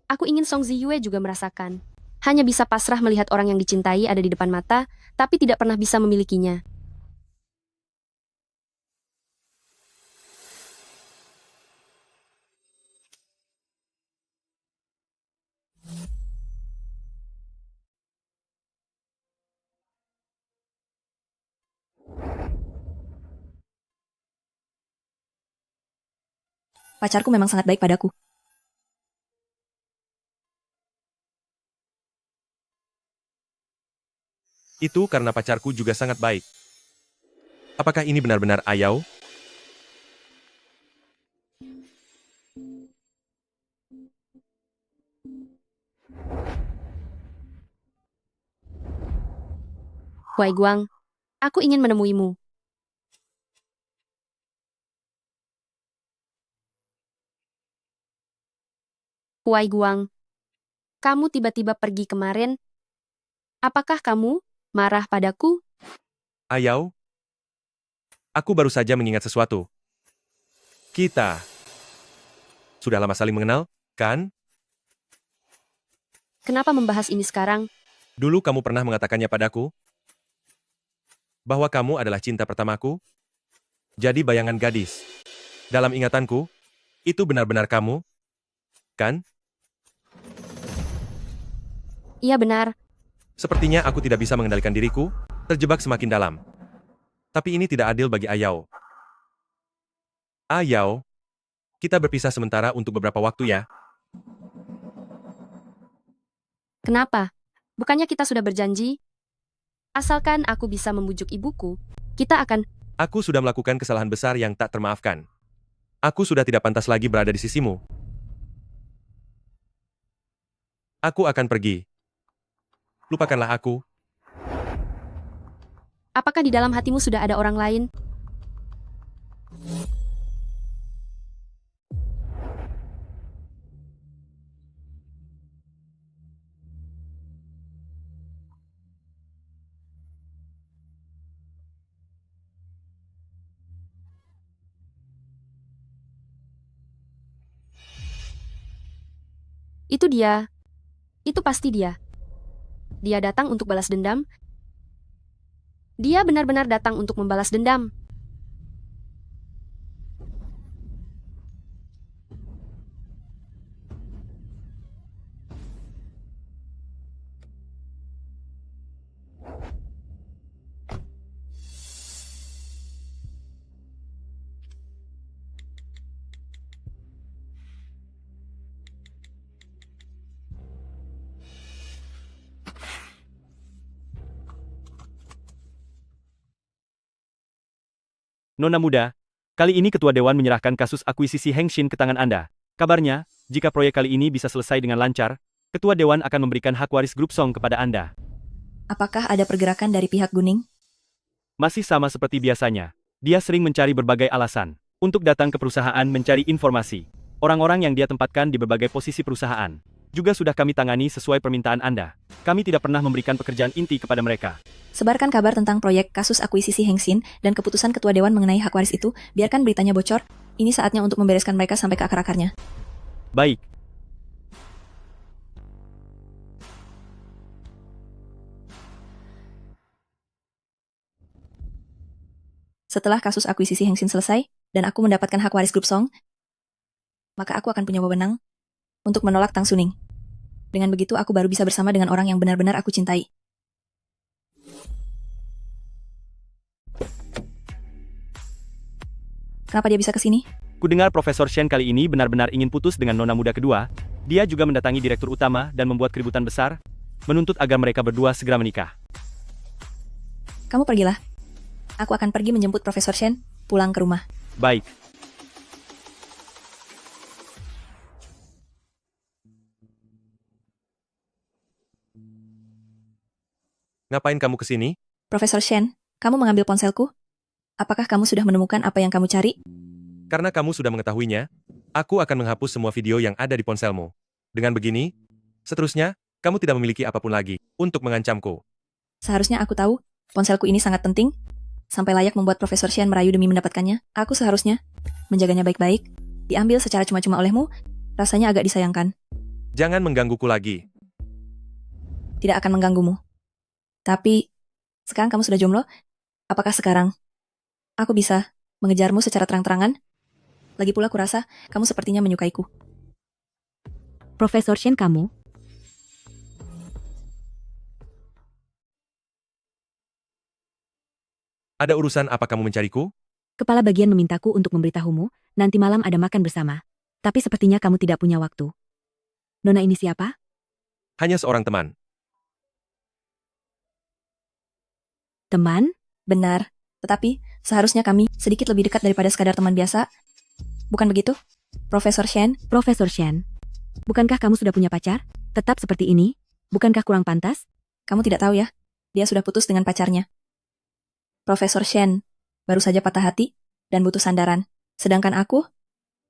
Aku ingin Song Ziyue juga merasakan. Hanya bisa pasrah melihat orang yang dicintai ada di depan mata, tapi tidak pernah bisa memilikinya. Pacarku memang sangat baik padaku. Itu karena pacarku juga sangat baik. Apakah ini benar-benar Ayao? Huaiguang, aku ingin menemuimu. Huaiguang, kamu tiba-tiba pergi kemarin. Apakah kamu marah padaku? Ayao? Aku baru saja mengingat sesuatu. Kita sudah lama saling mengenal, kan? Kenapa membahas ini sekarang? Dulu kamu pernah mengatakannya padaku, bahwa kamu adalah cinta pertamaku. Jadi bayangan gadis. Dalam ingatanku, itu benar-benar kamu, kan? Iya benar. Sepertinya aku tidak bisa mengendalikan diriku, terjebak semakin dalam. Tapi ini tidak adil bagi Ayao. Ayao, kita berpisah sementara untuk beberapa waktu ya. Kenapa? Bukannya kita sudah berjanji? Asalkan aku bisa membujuk ibuku, kita akan... Aku sudah melakukan kesalahan besar yang tak termaafkan. Aku sudah tidak pantas lagi berada di sisimu. Aku akan pergi. Lupakanlah aku. Apakah di dalam hatimu sudah ada orang lain? Itu dia. Itu pasti dia. Dia datang untuk balas dendam. Dia benar-benar datang untuk membalas dendam. Nona muda, kali ini Ketua Dewan menyerahkan kasus akuisisi Hengshin ke tangan Anda. Kabarnya, jika proyek kali ini bisa selesai dengan lancar, Ketua Dewan akan memberikan hak waris grup Song kepada Anda. Apakah ada pergerakan dari pihak Guning? Masih sama seperti biasanya. Dia sering mencari berbagai alasan untuk datang ke perusahaan mencari informasi. Orang-orang yang dia tempatkan di berbagai posisi perusahaan juga sudah kami tangani sesuai permintaan Anda. Kami tidak pernah memberikan pekerjaan inti kepada mereka. Sebarkan kabar tentang proyek kasus akuisisi Hengshin dan keputusan Ketua Dewan mengenai hak waris itu, biarkan beritanya bocor. Ini saatnya untuk membereskan mereka sampai ke akar-akarnya. Baik. Setelah kasus akuisisi Hengshin selesai, dan aku mendapatkan hak waris grup Song, maka aku akan punya wewenang untuk menolak Tang Suning. Dengan begitu, aku baru bisa bersama dengan orang yang benar-benar aku cintai. Kenapa dia bisa ke sini? Kudengar Profesor Shen kali ini benar-benar ingin putus dengan nona muda kedua. Dia juga mendatangi direktur utama dan membuat keributan besar, menuntut agar mereka berdua segera menikah. Kamu pergilah. Aku akan pergi menjemput Profesor Shen pulang ke rumah. Baik. Ngapain kamu ke sini? Profesor Shen, kamu mengambil ponselku? Apakah kamu sudah menemukan apa yang kamu cari? Karena kamu sudah mengetahuinya, aku akan menghapus semua video yang ada di ponselmu. Dengan begini, seterusnya, kamu tidak memiliki apapun lagi untuk mengancamku. Seharusnya aku tahu, ponselku ini sangat penting, sampai layak membuat Profesor Shen merayu demi mendapatkannya. Aku seharusnya menjaganya baik-baik. Diambil secara cuma-cuma olehmu, rasanya agak disayangkan. Jangan menggangguku lagi. Tidak akan mengganggumu. Tapi, sekarang kamu sudah jomblo? Apakah sekarang aku bisa mengejarmu secara terang-terangan? Lagi pula kurasa, kamu sepertinya menyukaiku. Profesor Shen kamu? Ada urusan apa kamu mencariku? Kepala bagian memintaku untuk memberitahumu, nanti malam ada makan bersama. Tapi sepertinya kamu tidak punya waktu. Nona ini siapa? Hanya seorang teman. Teman? Benar, tetapi seharusnya kami sedikit lebih dekat daripada sekadar teman biasa. Bukan begitu, Profesor Shen? Profesor Shen, bukankah kamu sudah punya pacar? Tetap seperti ini? Bukankah kurang pantas? Kamu tidak tahu ya, dia sudah putus dengan pacarnya. Profesor Shen baru saja patah hati dan butuh sandaran. Sedangkan aku,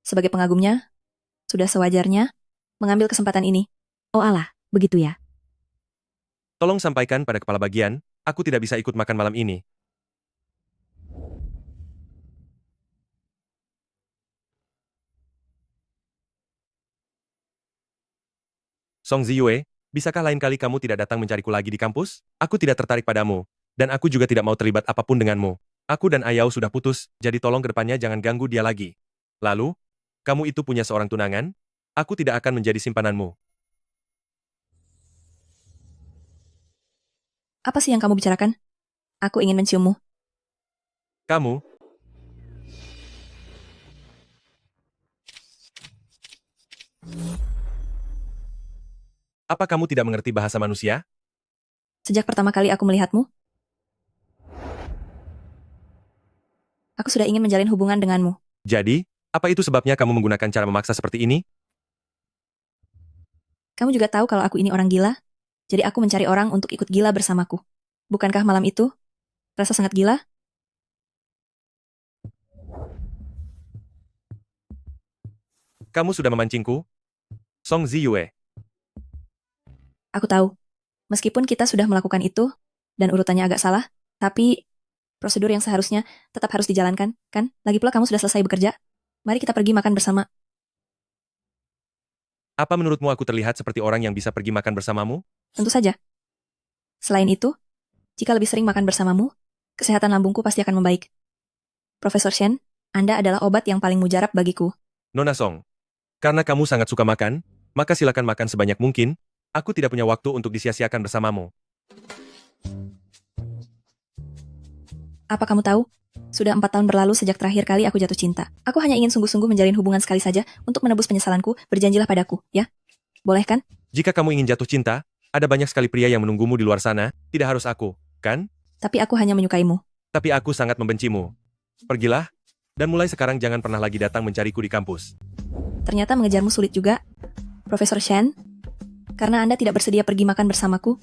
sebagai pengagumnya, sudah sewajarnya mengambil kesempatan ini. Oh alah, begitu ya. Tolong sampaikan pada kepala bagian, aku tidak bisa ikut makan malam ini. Song Ziyue, bisakah lain kali kamu tidak datang mencariku lagi di kampus? Aku tidak tertarik padamu, dan aku juga tidak mau terlibat apapun denganmu. Aku dan Ayao sudah putus, jadi tolong ke depannya jangan ganggu dia lagi. Lalu, kamu itu punya seorang tunangan? Aku tidak akan menjadi simpananmu. Apa sih yang kamu bicarakan? Aku ingin menciummu. Kamu? Apa kamu tidak mengerti bahasa manusia? Sejak pertama kali aku melihatmu, aku sudah ingin menjalin hubungan denganmu. Jadi, apa itu sebabnya kamu menggunakan cara memaksa seperti ini? Kamu juga tahu kalau aku ini orang gila, jadi aku mencari orang untuk ikut gila bersamaku. Bukankah malam itu rasa sangat gila? Kamu sudah memancingku? Song Ziyue. Aku tahu, meskipun kita sudah melakukan itu, dan urutannya agak salah, tapi prosedur yang seharusnya tetap harus dijalankan, kan? Lagi pula kamu sudah selesai bekerja. Mari kita pergi makan bersama. Apa menurutmu aku terlihat seperti orang yang bisa pergi makan bersamamu? Tentu saja. Selain itu, jika lebih sering makan bersamamu, kesehatan lambungku pasti akan membaik. Profesor Shen, Anda adalah obat yang paling mujarab bagiku. Nona Song, karena kamu sangat suka makan, maka silakan makan sebanyak mungkin. Aku tidak punya waktu untuk disia-siakan bersamamu. Apa kamu tahu? Sudah 4 tahun berlalu sejak terakhir kali aku jatuh cinta. Aku hanya ingin sungguh-sungguh menjalin hubungan sekali saja untuk menebus penyesalanku. Berjanjilah padaku, ya? Boleh kan? Jika kamu ingin jatuh cinta, ada banyak sekali pria yang menunggumu di luar sana, tidak harus aku, kan? Tapi aku hanya menyukaimu. Tapi aku sangat membencimu. Pergilah, dan mulai sekarang jangan pernah lagi datang mencariku di kampus. Ternyata mengejarmu sulit juga, Profesor Shen. Karena Anda tidak bersedia pergi makan bersamaku.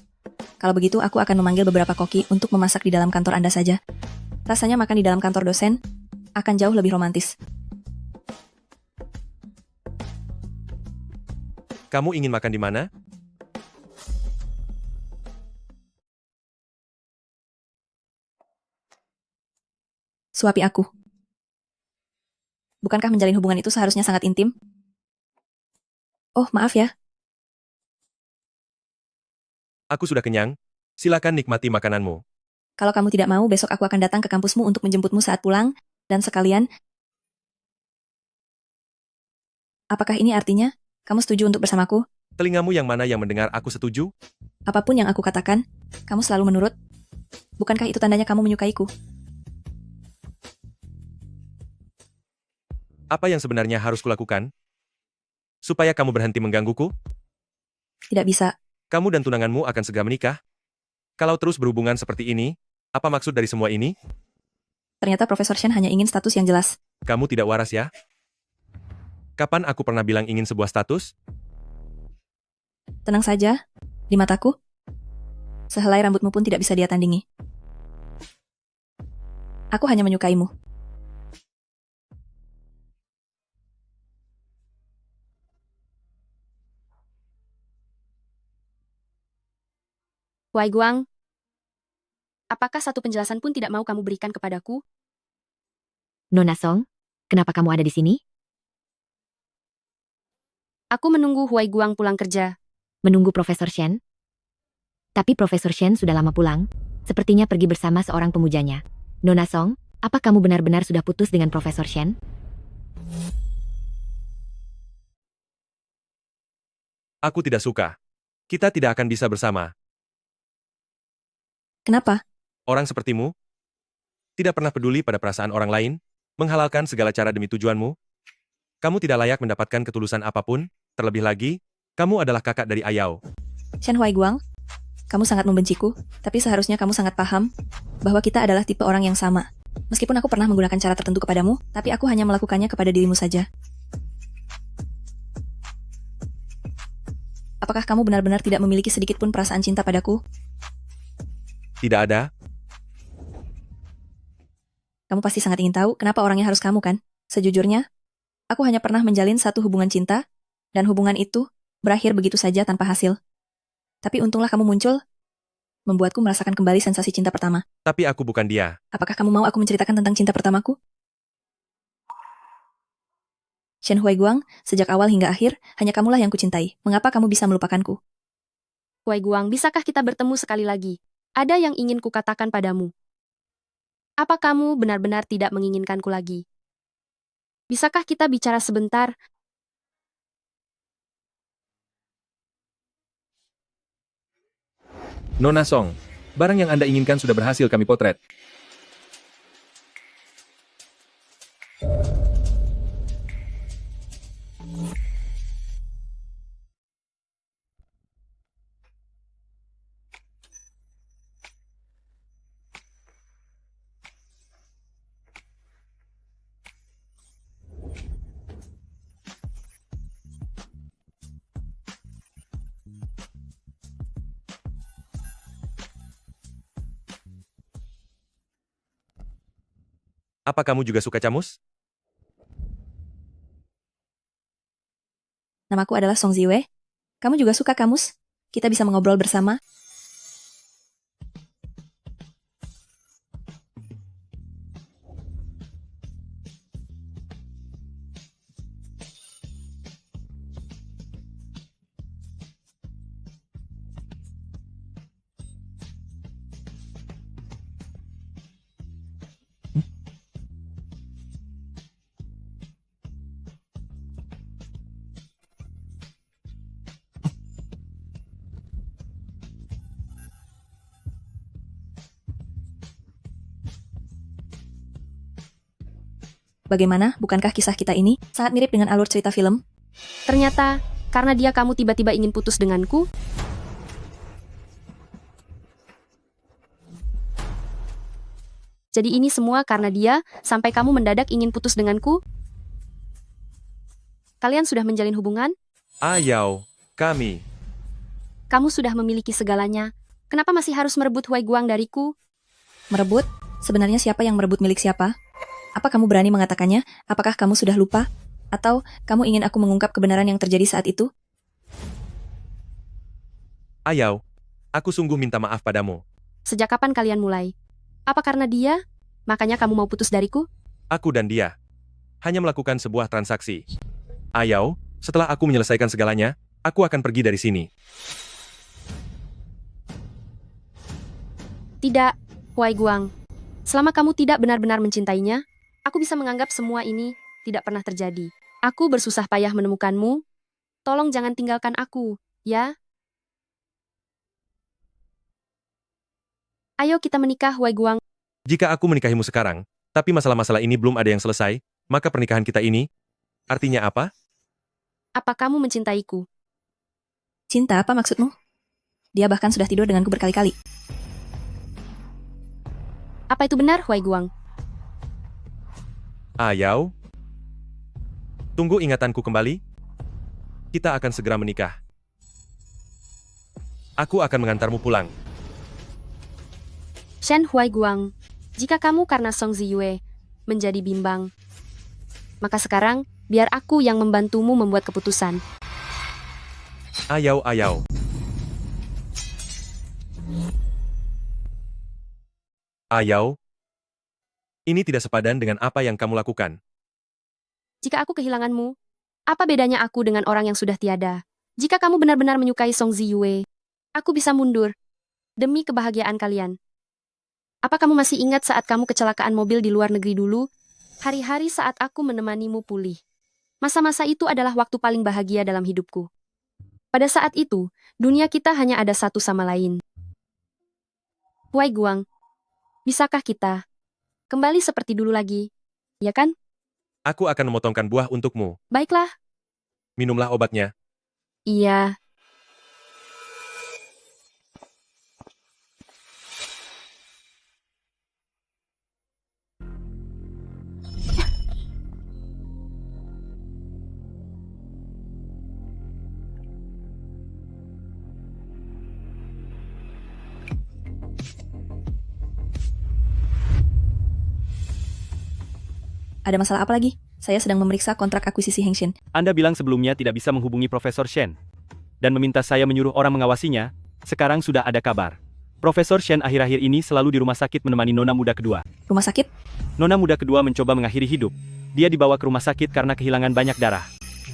Kalau begitu, aku akan memanggil beberapa koki untuk memasak di dalam kantor Anda saja. Rasanya makan di dalam kantor dosen akan jauh lebih romantis. Kamu ingin makan di mana? Suapi aku. Bukankah menjalin hubungan itu seharusnya sangat intim? Oh, maaf ya. Aku sudah kenyang. Silakan nikmati makananmu. Kalau kamu tidak mau, besok aku akan datang ke kampusmu untuk menjemputmu saat pulang, dan sekalian... Apakah ini artinya, kamu setuju untuk bersamaku? Telingamu yang mana yang mendengar aku setuju? Apapun yang aku katakan, kamu selalu menurut. Bukankah itu tandanya kamu menyukaiku? Apa yang sebenarnya harus kulakukan? Supaya kamu berhenti menggangguku? Tidak bisa. Kamu dan tunanganmu akan segera menikah? Kalau terus berhubungan seperti ini, apa maksud dari semua ini? Ternyata Profesor Shen hanya ingin status yang jelas. Kamu tidak waras ya? Kapan aku pernah bilang ingin sebuah status? Tenang saja, di mataku. Sehelai rambutmu pun tidak bisa dia tandingi. Aku hanya menyukaimu. Wai Guang, apakah satu penjelasan pun tidak mau kamu berikan kepadaku? Nona Song, kenapa kamu ada di sini? Aku menunggu Huai Guang pulang kerja. Menunggu Profesor Shen? Tapi Profesor Shen sudah lama pulang. Sepertinya pergi bersama seorang pemujanya. Nona Song, apa kamu benar-benar sudah putus dengan Profesor Shen? Aku tidak suka. Kita tidak akan bisa bersama. Kenapa? Orang sepertimu tidak pernah peduli pada perasaan orang lain, menghalalkan segala cara demi tujuanmu. Kamu tidak layak mendapatkan ketulusan apapun, terlebih lagi, kamu adalah kakak dari Ayao. Shen Huai Guang, kamu sangat membenciku, tapi seharusnya kamu sangat paham bahwa kita adalah tipe orang yang sama. Meskipun aku pernah menggunakan cara tertentu kepadamu, tapi aku hanya melakukannya kepada dirimu saja. Apakah kamu benar-benar tidak memiliki sedikit pun perasaan cinta padaku? Tidak ada. Kamu pasti sangat ingin tahu kenapa orangnya harus kamu kan? Sejujurnya, aku hanya pernah menjalin satu hubungan cinta, dan hubungan itu berakhir begitu saja tanpa hasil. Tapi untunglah kamu muncul, membuatku merasakan kembali sensasi cinta pertama. Tapi aku bukan dia. Apakah kamu mau aku menceritakan tentang cinta pertamaku? Shen Huai Guang, sejak awal hingga akhir, hanya kamulah yang kucintai. Mengapa kamu bisa melupakanku? Huai Guang, bisakah kita bertemu sekali lagi? Ada yang ingin kukatakan padamu. Apa kamu benar-benar tidak menginginkanku lagi? Bisakah kita bicara sebentar? Nona Song, barang yang Anda inginkan sudah berhasil kami potret. Apa kamu juga suka camus? Namaku adalah Song Ziwei. Kamu juga suka kamus? Kita bisa mengobrol bersama. Bagaimana, bukankah kisah kita ini sangat mirip dengan alur cerita film? Ternyata, karena dia kamu tiba-tiba ingin putus denganku? Jadi ini semua karena dia, sampai kamu mendadak ingin putus denganku? Kalian sudah menjalin hubungan? Ayao, kami. Kamu sudah memiliki segalanya. Kenapa masih harus merebut Huai Guang dariku? Merebut? Sebenarnya siapa yang merebut milik siapa? Apa kamu berani mengatakannya? Apakah kamu sudah lupa? Atau kamu ingin aku mengungkap kebenaran yang terjadi saat itu? Ayao, aku sungguh minta maaf padamu. Sejak kapan kalian mulai? Apa karena dia? Makanya kamu mau putus dariku? Aku dan dia hanya melakukan sebuah transaksi. Ayao, setelah aku menyelesaikan segalanya, aku akan pergi dari sini. Tidak, Huai Guang. Selama kamu tidak benar-benar mencintainya, aku bisa menganggap semua ini tidak pernah terjadi. Aku bersusah payah menemukanmu. Tolong jangan tinggalkan aku, ya? Ayo kita menikah, Huai Guang. Jika aku menikahimu sekarang, tapi masalah-masalah ini belum ada yang selesai, maka pernikahan kita ini artinya apa? Apa kamu mencintaiku? Cinta apa maksudmu? Dia bahkan sudah tidur denganku berkali-kali. Apa itu benar, Huai Guang? Ayao, tunggu ingatanku kembali. Kita akan segera menikah. Aku akan mengantarmu pulang. Shen Huai Guang, jika kamu karena Song Ziyue menjadi bimbang, maka sekarang biar aku yang membantumu membuat keputusan. Ayao, Ayao. Ayao, ini tidak sepadan dengan apa yang kamu lakukan. Jika aku kehilanganmu, apa bedanya aku dengan orang yang sudah tiada? Jika kamu benar-benar menyukai Song Ziyue, aku bisa mundur demi kebahagiaan kalian. Apa kamu masih ingat saat kamu kecelakaan mobil di luar negeri dulu? Hari-hari saat aku menemanimu pulih. Masa-masa itu adalah waktu paling bahagia dalam hidupku. Pada saat itu, dunia kita hanya ada satu sama lain. Huai Guang, bisakah kita kembali seperti dulu lagi? Ya kan? Aku akan memotongkan buah untukmu. Baiklah. Minumlah obatnya. Iya. Ada masalah apa lagi? Saya sedang memeriksa kontrak akuisisi Hengshin. Anda bilang sebelumnya tidak bisa menghubungi Profesor Shen. Dan meminta saya menyuruh orang mengawasinya, sekarang sudah ada kabar. Profesor Shen akhir-akhir ini selalu di rumah sakit menemani nona muda kedua. Rumah sakit? Nona muda kedua mencoba mengakhiri hidup. Dia dibawa ke rumah sakit karena kehilangan banyak darah.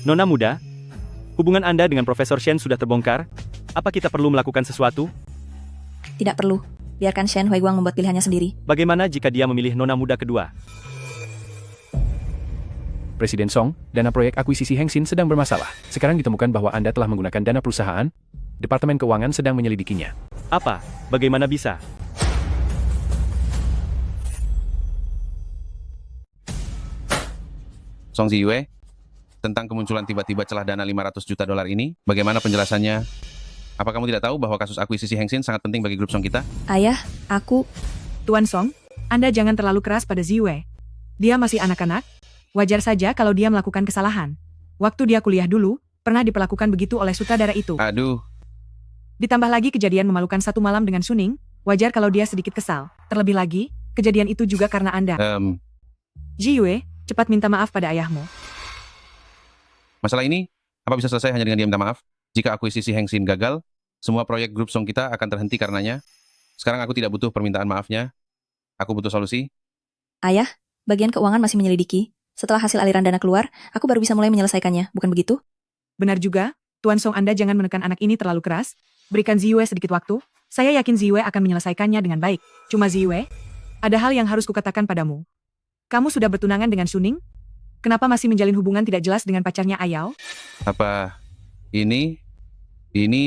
Nona muda, hubungan Anda dengan Profesor Shen sudah terbongkar. Apa kita perlu melakukan sesuatu? Tidak perlu. Biarkan Shen Huai Guang membuat pilihannya sendiri. Bagaimana jika dia memilih nona muda kedua? Presiden Song, dana proyek akuisisi Hengshin sedang bermasalah. Sekarang ditemukan bahwa Anda telah menggunakan dana perusahaan. Departemen Keuangan sedang menyelidikinya. Apa? Bagaimana bisa? Song Ziyue, tentang kemunculan tiba-tiba celah dana 500 juta dolar ini, bagaimana penjelasannya? Apa kamu tidak tahu bahwa kasus akuisisi Hengshin sangat penting bagi grup Song kita? Ayah, aku... Tuan Song, Anda jangan terlalu keras pada Ziyue. Dia masih anak-anak. Wajar saja kalau dia melakukan kesalahan. Waktu dia kuliah dulu, pernah diperlakukan begitu oleh sutradara itu. Aduh. Ditambah lagi kejadian memalukan satu malam dengan Suning, wajar kalau dia sedikit kesal. Terlebih lagi, kejadian itu juga karena Anda. Ziyue, cepat minta maaf pada ayahmu. Masalah ini, apa bisa selesai hanya dengan dia minta maaf? Jika akuisisi Hengshin gagal, semua proyek grup Song kita akan terhenti karenanya. Sekarang aku tidak butuh permintaan maafnya. Aku butuh solusi. Ayah, bagian keuangan masih menyelidiki. Setelah hasil aliran dana keluar, aku baru bisa mulai menyelesaikannya, bukan begitu? Benar juga, Tuan Song, Anda jangan menekan anak ini terlalu keras. Berikan Ziyue sedikit waktu. Saya yakin Ziyue akan menyelesaikannya dengan baik. Cuma Ziyue, ada hal yang harus kukatakan padamu. Kamu sudah bertunangan dengan Suning? Kenapa masih menjalin hubungan tidak jelas dengan pacarnya Ayao? Apa ini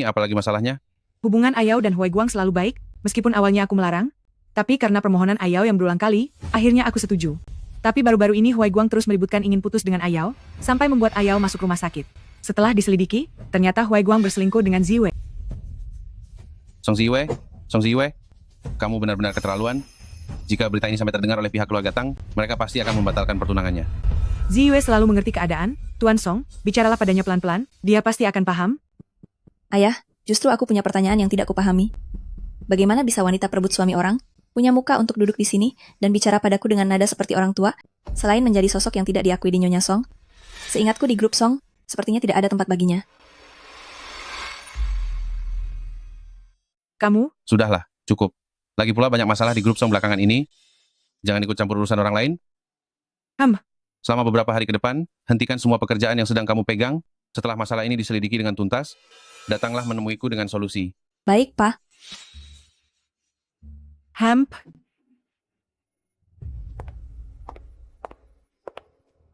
apalagi masalahnya? Hubungan Ayao dan Huai Guang selalu baik, meskipun awalnya aku melarang. Tapi karena permohonan Ayao yang berulang kali, akhirnya aku setuju. Tapi baru-baru ini Huai Guang terus meributkan ingin putus dengan Ayao, sampai membuat Ayao masuk rumah sakit. Setelah diselidiki, ternyata Huai Guang berselingkuh dengan Ziyue. Song Ziyue, kamu benar-benar keterlaluan. Jika berita ini sampai terdengar oleh pihak keluarga Tang, mereka pasti akan membatalkan pertunangannya. Ziyue selalu mengerti keadaan. Tuan Song, bicaralah padanya pelan-pelan, dia pasti akan paham. Ayah, justru aku punya pertanyaan yang tidak kupahami. Bagaimana bisa wanita perebut suami orang, punya muka untuk duduk di sini, dan bicara padaku dengan nada seperti orang tua, selain menjadi sosok yang tidak diakui di Nyonya Song? Seingatku di grup Song, sepertinya tidak ada tempat baginya. Kamu? Sudahlah, cukup. Lagi pula banyak masalah di grup Song belakangan ini. Jangan ikut campur urusan orang lain. Selama beberapa hari ke depan, hentikan semua pekerjaan yang sedang kamu pegang. Setelah masalah ini diselidiki dengan tuntas, datanglah menemuiku dengan solusi. Baik, Pak.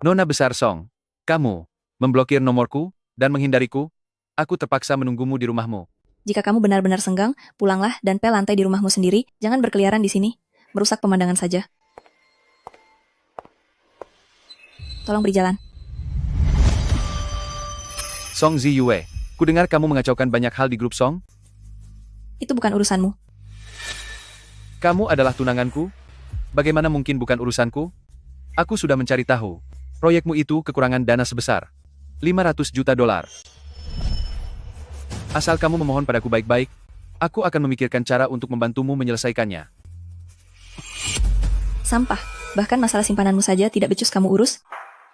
Nona besar Song, kamu memblokir nomorku dan menghindariku. Aku terpaksa menunggumu di rumahmu. Jika kamu benar-benar senggang, pulanglah dan pel lantai di rumahmu sendiri. Jangan berkeliaran di sini. Merusak pemandangan saja. Tolong beri jalan. Song Ziyue, kudengar kamu mengacaukan banyak hal di grup Song. Itu bukan urusanmu. Kamu adalah tunanganku. Bagaimana mungkin bukan urusanku? Aku sudah mencari tahu. Proyekmu itu kekurangan dana sebesar $500 juta. Asal kamu memohon padaku baik-baik, aku akan memikirkan cara untuk membantumu menyelesaikannya. Sampah. Bahkan masalah simpananmu saja tidak becus kamu urus.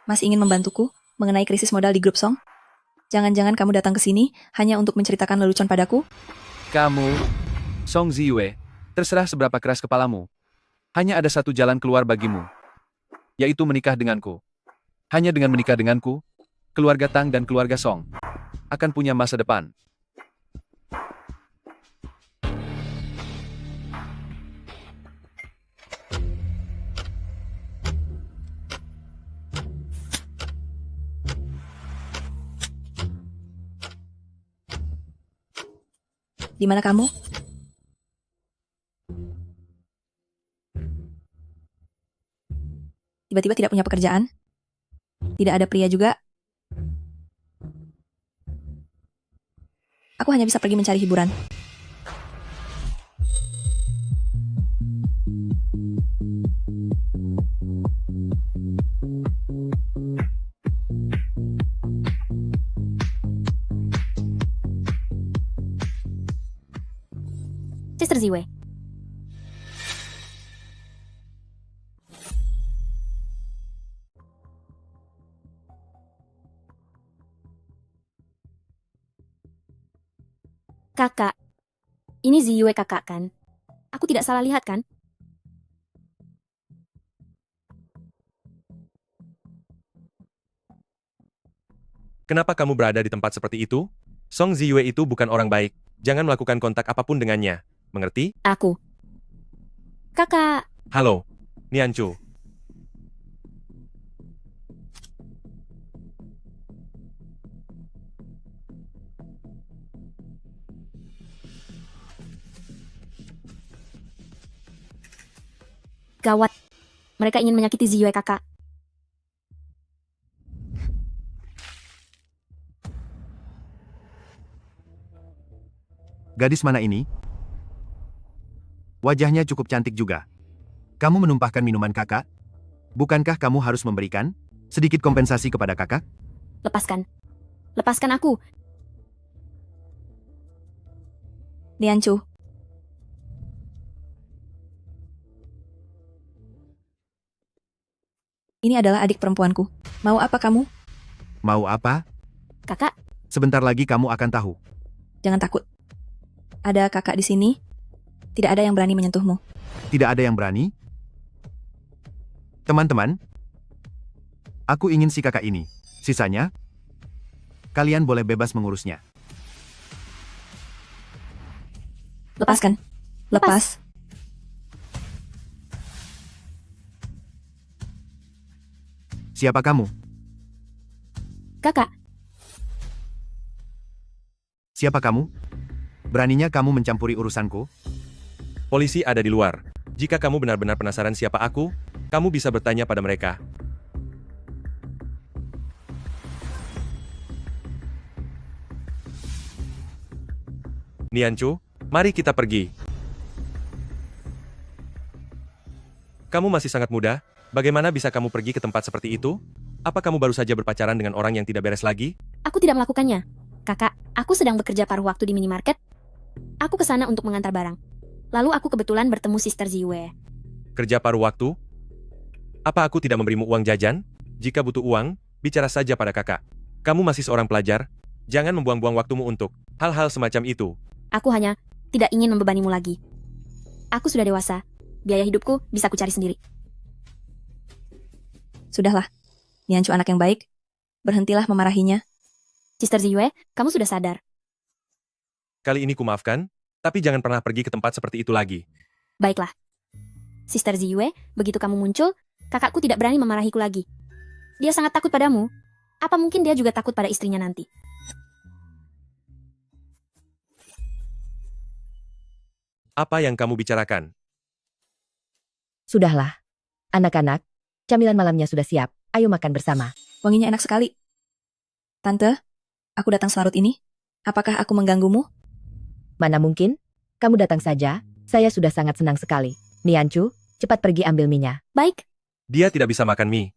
Masih ingin membantuku mengenai krisis modal di grup Song? Jangan-jangan kamu datang ke sini hanya untuk menceritakan lelucon padaku? Kamu, Song Ziyue, terserah seberapa keras kepalamu. Hanya ada satu jalan keluar bagimu, yaitu menikah denganku. Hanya dengan menikah denganku, keluarga Tang dan keluarga Song akan punya masa depan. Di mana kamu? Tiba-tiba tidak punya pekerjaan? Tidak ada pria juga? Aku hanya bisa pergi mencari hiburan. Sister Ziyue. Kakak. Ini Ziyue kakak kan? Aku tidak salah lihat kan? Kenapa kamu berada di tempat seperti itu? Song Ziyue itu bukan orang baik. Jangan melakukan kontak apapun dengannya. Mengerti? Aku. Kakak. Halo, Nianchu. Gawat. Mereka ingin menyakiti Ziyue kakak. Gadis mana ini? Wajahnya cukup cantik juga. Kamu menumpahkan minuman kakak? Bukankah kamu harus memberikan sedikit kompensasi kepada kakak? Lepaskan. Lepaskan aku. Nianchu. Ini adalah adik perempuanku. Mau apa kamu? Mau apa? Kakak. Sebentar lagi kamu akan tahu. Jangan takut. Ada kakak di sini. Tidak ada yang berani menyentuhmu. Tidak ada yang berani? Teman-teman, aku ingin si kakak ini. Sisanya, kalian boleh bebas mengurusnya. Lepaskan. Lepas. Siapa kamu? Kakak. Siapa kamu? Beraninya kamu mencampuri urusanku? Polisi ada di luar. Jika kamu benar-benar penasaran siapa aku, kamu bisa bertanya pada mereka. Nianchu, mari kita pergi. Kamu masih sangat muda, bagaimana bisa kamu pergi ke tempat seperti itu? Apa kamu baru saja berpacaran dengan orang yang tidak beres lagi? Aku tidak melakukannya. Kakak, aku sedang bekerja paruh waktu di minimarket. Aku ke sana untuk mengantar barang. Lalu aku kebetulan bertemu Sister Ziwe. Kerja paruh waktu? Apa aku tidak memberimu uang jajan? Jika butuh uang, bicara saja pada kakak. Kamu masih seorang pelajar, jangan membuang-buang waktumu untuk hal-hal semacam itu. Aku hanya tidak ingin membebanimu lagi. Aku sudah dewasa. Biaya hidupku bisa kucari sendiri. Sudahlah. Niancu anak yang baik. Berhentilah memarahinya. Sister Ziwe, kamu sudah sadar. Kali ini kumaafkan, tapi jangan pernah pergi ke tempat seperti itu lagi. Baiklah. Sister Ziwe, begitu kamu muncul, kakakku tidak berani memarahiku lagi. Dia sangat takut padamu. Apa mungkin dia juga takut pada istrinya nanti? Apa yang kamu bicarakan? Sudahlah. Anak-anak, camilan malamnya sudah siap. Ayo makan bersama. Wanginya enak sekali. Tante, aku datang selarut ini. Apakah aku mengganggumu? Mana mungkin? Kamu datang saja. Saya sudah sangat senang sekali. Niancu, cepat pergi ambil minyak. Baik. Dia tidak bisa makan mie.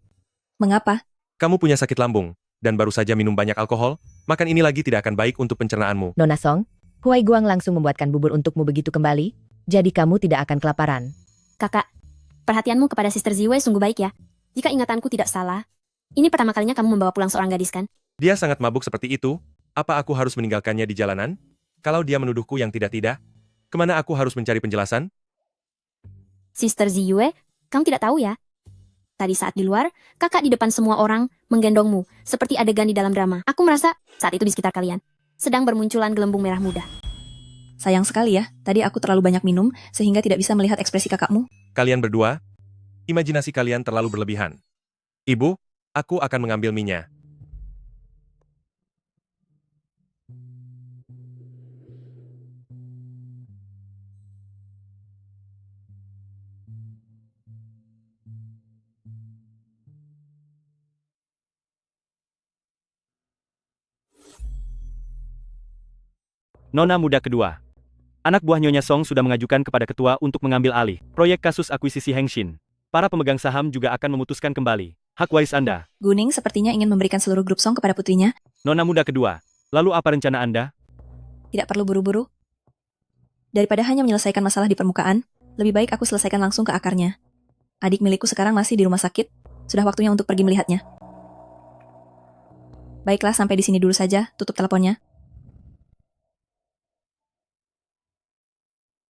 Mengapa? Kamu punya sakit lambung, dan baru saja minum banyak alkohol, makan ini lagi tidak akan baik untuk pencernaanmu. Nona Song, Huai Guang langsung membuatkan bubur untukmu begitu kembali, jadi kamu tidak akan kelaparan. Kakak, perhatianmu kepada Sister Ziwe sungguh baik ya. Jika ingatanku tidak salah, ini pertama kalinya kamu membawa pulang seorang gadis kan? Dia sangat mabuk seperti itu, apa aku harus meninggalkannya di jalanan? Kalau dia menuduhku yang tidak-tidak, kemana aku harus mencari penjelasan? Sister Ziwe, kamu tidak tahu ya? Tadi saat di luar, kakak di depan semua orang menggendongmu, seperti adegan di dalam drama. Aku merasa saat itu di sekitar kalian sedang bermunculan gelembung merah muda. Sayang sekali ya, tadi aku terlalu banyak minum, sehingga tidak bisa melihat ekspresi kakakmu. Kalian berdua, imajinasi kalian terlalu berlebihan. Ibu, aku akan mengambil minyak. Nona muda kedua. Anak buah Nyonya Song sudah mengajukan kepada ketua untuk mengambil alih proyek kasus akuisisi Hengshin. Para pemegang saham juga akan memutuskan kembali hak waris Anda. Guning sepertinya ingin memberikan seluruh grup Song kepada putrinya. Nona muda kedua, lalu apa rencana Anda? Tidak perlu buru-buru. Daripada hanya menyelesaikan masalah di permukaan, lebih baik aku selesaikan langsung ke akarnya. Adik milikku sekarang masih di rumah sakit, sudah waktunya untuk pergi melihatnya. Baiklah, sampai di sini dulu saja, tutup teleponnya.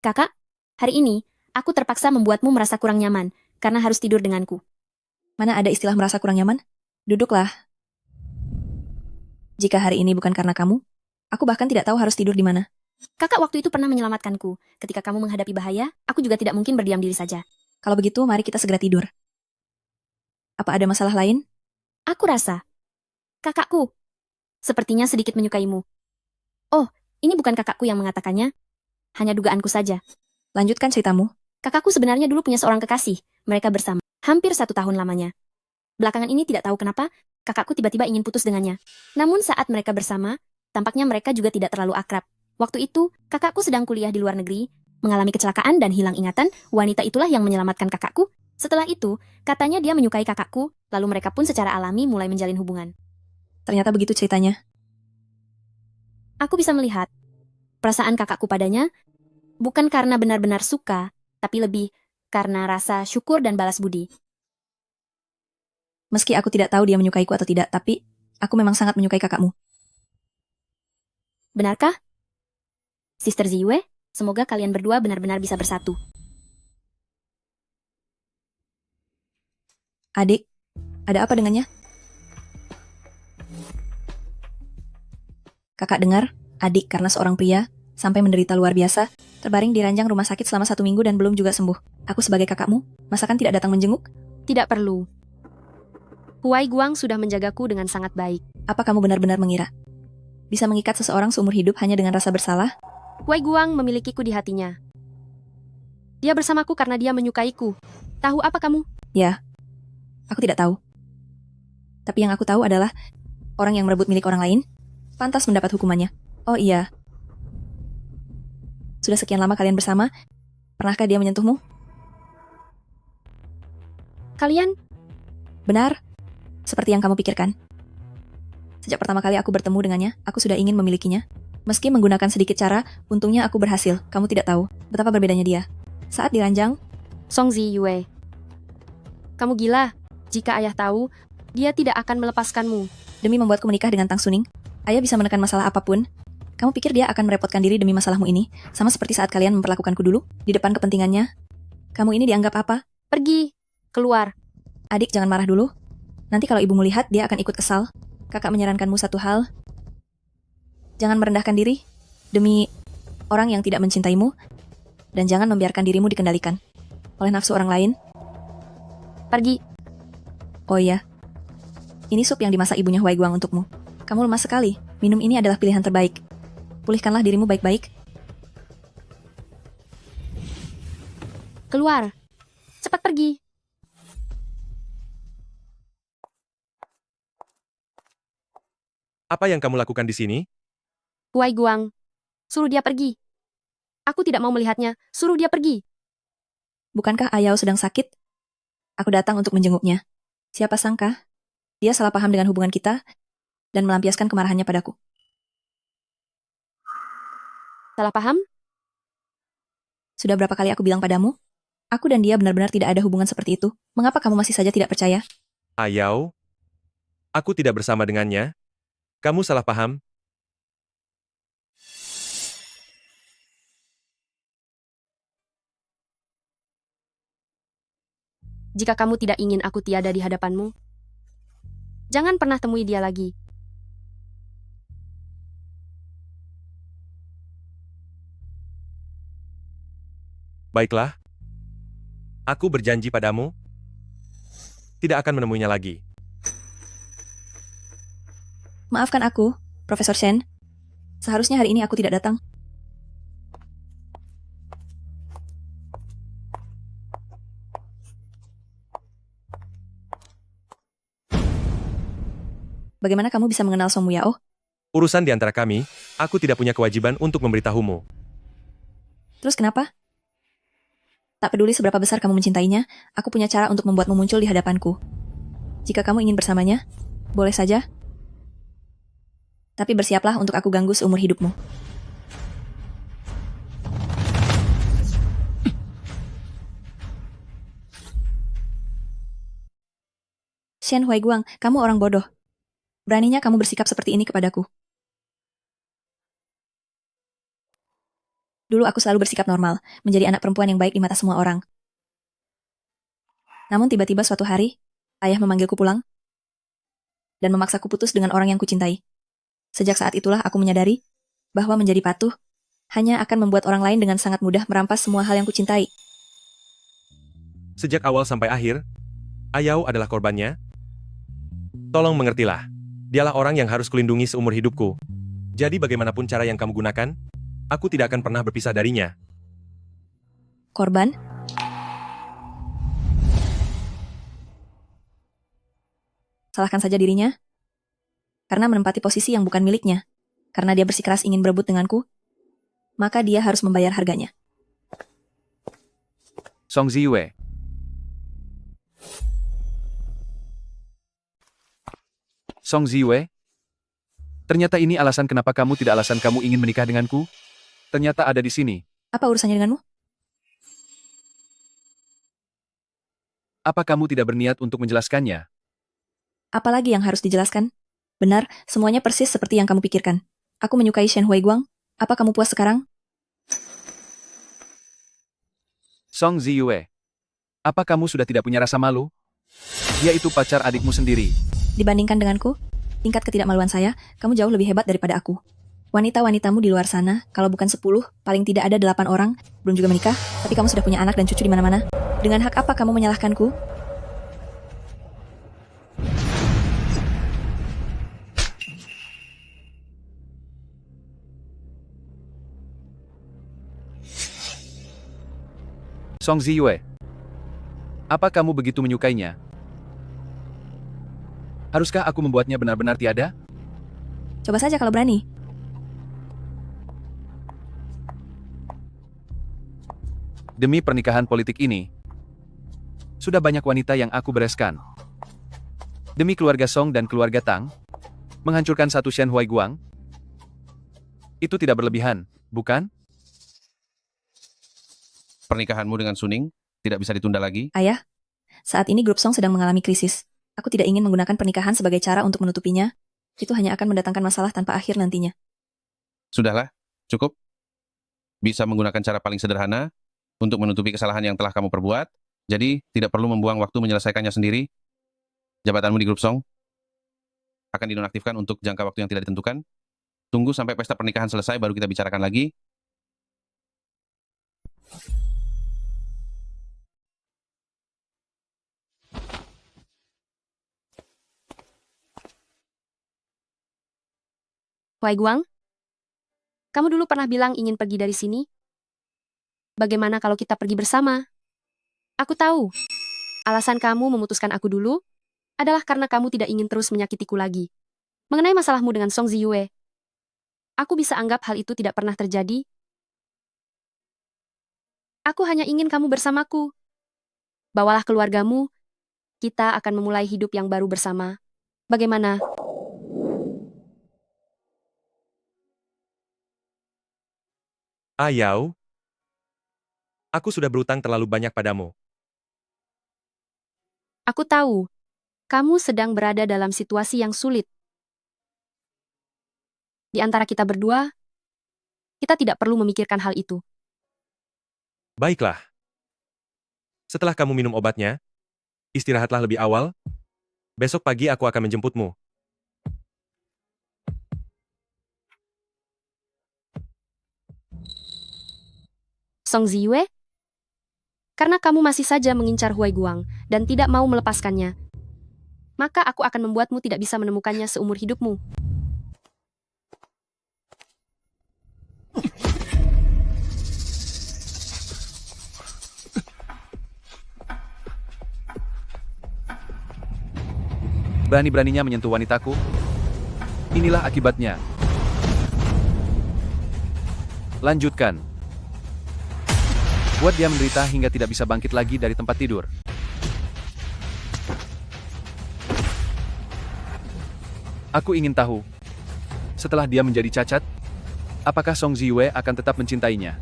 Kakak, hari ini, aku terpaksa membuatmu merasa kurang nyaman, karena harus tidur denganku. Mana ada istilah merasa kurang nyaman? Duduklah. Jika hari ini bukan karena kamu, aku bahkan tidak tahu harus tidur di mana. Kakak waktu itu pernah menyelamatkanku. Ketika kamu menghadapi bahaya, aku juga tidak mungkin berdiam diri saja. Kalau begitu, mari kita segera tidur. Apa ada masalah lain? Aku rasa, kakakku, sepertinya sedikit menyukaimu. Oh, ini bukan kakakku yang mengatakannya. Hanya dugaanku saja. Lanjutkan ceritamu. Kakakku sebenarnya dulu punya seorang kekasih. Mereka bersama. Hampir 1 tahun lamanya. Belakangan ini tidak tahu kenapa, kakakku tiba-tiba ingin putus dengannya. Namun saat mereka bersama, tampaknya mereka juga tidak terlalu akrab. Waktu itu, kakakku sedang kuliah di luar negeri, mengalami kecelakaan dan hilang ingatan, wanita itulah yang menyelamatkan kakakku. Setelah itu, katanya dia menyukai kakakku, lalu mereka pun secara alami mulai menjalin hubungan. Ternyata begitu ceritanya. Aku bisa melihat perasaan kakakku padanya bukan karena benar-benar suka, tapi lebih karena rasa syukur dan balas budi. Meski aku tidak tahu dia menyukaiku atau tidak, tapi aku memang sangat menyukai kakakmu. Benarkah? Sister Ziwe, semoga kalian berdua benar-benar bisa bersatu. Adik, ada apa dengannya? Kakak dengar, adik karena seorang pria, sampai menderita luar biasa, terbaring di ranjang rumah sakit selama 1 minggu dan belum juga sembuh. Aku sebagai kakakmu, masakan tidak datang menjenguk? Tidak perlu. Huai Guang sudah menjagaku dengan sangat baik. Apa kamu benar-benar mengira bisa mengikat seseorang seumur hidup hanya dengan rasa bersalah? Huai Guang memilikiku di hatinya. Dia bersamaku karena dia menyukaiku. Tahu apa kamu? Ya, aku tidak tahu. Tapi yang aku tahu adalah, orang yang merebut milik orang lain, pantas mendapat hukumannya. Oh iya. Sudah sekian lama kalian bersama, pernahkah dia menyentuhmu? Kalian? Benar, seperti yang kamu pikirkan. Sejak pertama kali aku bertemu dengannya, aku sudah ingin memilikinya. Meski menggunakan sedikit cara, untungnya aku berhasil. Kamu tidak tahu betapa berbedanya dia. Saat diranjang, Song Ziyue. Kamu gila. Jika ayah tahu, dia tidak akan melepaskanmu. demi membuatku menikah dengan Tang Suning, ayah bisa menekan masalah apapun. Kamu pikir dia akan merepotkan diri demi masalahmu ini, sama seperti saat kalian memperlakukanku dulu, di depan kepentingannya? Kamu ini dianggap apa? Pergi. Keluar. Adik, jangan marah dulu. Nanti kalau ibumu lihat, dia akan ikut kesal. Kakak menyarankanmu satu hal. Jangan merendahkan diri demi orang yang tidak mencintaimu, dan jangan membiarkan dirimu dikendalikan oleh nafsu orang lain. Pergi. Oh iya, ini sup yang dimasak ibunya Huai Guang untukmu. Kamu lemah sekali. Minum ini adalah pilihan terbaik. Pulihkanlah dirimu baik-baik. Keluar. Cepat pergi. Apa yang kamu lakukan di sini? Huai Guang. Suruh dia pergi. Aku tidak mau melihatnya. Suruh dia pergi. Bukankah Ayao sedang sakit? Aku datang untuk menjenguknya. Siapa sangka, dia salah paham dengan hubungan kita dan melampiaskan kemarahannya padaku. Salah paham? Sudah berapa kali aku bilang padamu? Aku dan dia benar-benar tidak ada hubungan seperti itu. Mengapa kamu masih saja tidak percaya? Ayao? Aku tidak bersama dengannya. Kamu salah paham. Jika kamu tidak ingin aku tiada di hadapanmu, jangan pernah temui dia lagi. Baiklah. Aku berjanji padamu, tidak akan menemuinya lagi. Maafkan aku, Profesor Shen. Seharusnya hari ini aku tidak datang. Bagaimana kamu bisa mengenal Song Muyao? Urusan di antara kami, aku tidak punya kewajiban untuk memberitahumu. Terus kenapa? Tak peduli seberapa besar kamu mencintainya, aku punya cara untuk membuatmu muncul di hadapanku. Jika kamu ingin bersamanya, boleh saja. Tapi bersiaplah untuk aku ganggu seumur hidupmu. Shen Huaiguang, kamu orang bodoh. Beraninya kamu bersikap seperti ini kepadaku. Dulu aku selalu bersikap normal, menjadi anak perempuan yang baik di mata semua orang. Namun tiba-tiba suatu hari, ayah memanggilku pulang dan memaksaku putus dengan orang yang kucintai. Sejak saat itulah aku menyadari bahwa menjadi patuh hanya akan membuat orang lain dengan sangat mudah merampas semua hal yang kucintai. Sejak awal sampai akhir, Ayao adalah korbannya. Tolong mengertilah. Dialah orang yang harus kulindungi seumur hidupku. Jadi bagaimanapun cara yang kamu gunakan, aku tidak akan pernah berpisah darinya. Korban? Salahkan saja dirinya. Karena menempati posisi yang bukan miliknya. Karena dia bersikeras ingin berebut denganku, maka dia harus membayar harganya. Song Ziyue. Song Ziyue? Ternyata ini alasan kenapa kamu tidak alasan kamu ingin menikah denganku? Ternyata ada di sini. Apa urusannya denganmu? Apa kamu tidak berniat untuk menjelaskannya? Apalagi yang harus dijelaskan? Benar, semuanya persis seperti yang kamu pikirkan. Aku menyukai Shen Huaiguang. Apa kamu puas sekarang? Song Ziyue. Apa kamu sudah tidak punya rasa malu? Dia itu pacar adikmu sendiri. Dibandingkan denganku, tingkat ketidakmaluan saya, kamu jauh lebih hebat daripada aku. Wanita-wanitamu di luar sana, kalau bukan 10, paling tidak ada 8 orang, belum juga menikah, tapi kamu sudah punya anak dan cucu di mana-mana. Dengan hak apa kamu menyalahkanku? Song Ziyue. Apa kamu begitu menyukainya? Haruskah aku membuatnya benar-benar tiada? Coba saja kalau berani. Demi pernikahan politik ini, Sudah banyak wanita yang aku bereskan. Demi keluarga Song dan keluarga Tang, menghancurkan satu Shen Huaiguang, itu tidak berlebihan, bukan? Pernikahanmu dengan Suning tidak bisa ditunda lagi? Ayah, saat ini grup Song sedang mengalami krisis. Aku tidak ingin menggunakan pernikahan sebagai cara untuk menutupinya. Itu hanya akan mendatangkan masalah tanpa akhir nantinya. Sudahlah, cukup. Bisa menggunakan cara paling sederhana untuk menutupi kesalahan yang telah kamu perbuat, jadi tidak perlu membuang waktu menyelesaikannya sendiri. Jabatanmu di grup Song akan dinonaktifkan untuk jangka waktu yang tidak ditentukan. Tunggu sampai pesta pernikahan selesai baru kita bicarakan lagi. Huaiguang, kamu dulu pernah bilang ingin pergi dari sini? Bagaimana kalau kita pergi bersama? Aku tahu, alasan kamu memutuskan aku dulu adalah karena kamu tidak ingin terus menyakitiku lagi. Mengenai masalahmu dengan Song Ziyue, aku bisa anggap hal itu tidak pernah terjadi. Aku hanya ingin kamu bersamaku. Bawalah keluargamu, kita akan memulai hidup yang baru bersama. Bagaimana? Ayau, aku sudah berutang terlalu banyak padamu. Aku tahu, kamu sedang berada dalam situasi yang sulit. Di antara kita berdua, kita tidak perlu memikirkan hal itu. Baiklah. Setelah kamu minum obatnya, istirahatlah lebih awal. Besok pagi aku akan menjemputmu. Song Ziyue? Karena kamu masih saja mengincar Huaiguang dan tidak mau melepaskannya, maka aku akan membuatmu tidak bisa menemukannya seumur hidupmu. Berani-beraninya menyentuh wanitaku? Inilah akibatnya. Lanjutkan. Buat dia menderita hingga tidak bisa bangkit lagi dari tempat tidur. Aku ingin tahu, setelah dia menjadi cacat, apakah Song Ziyue akan tetap mencintainya?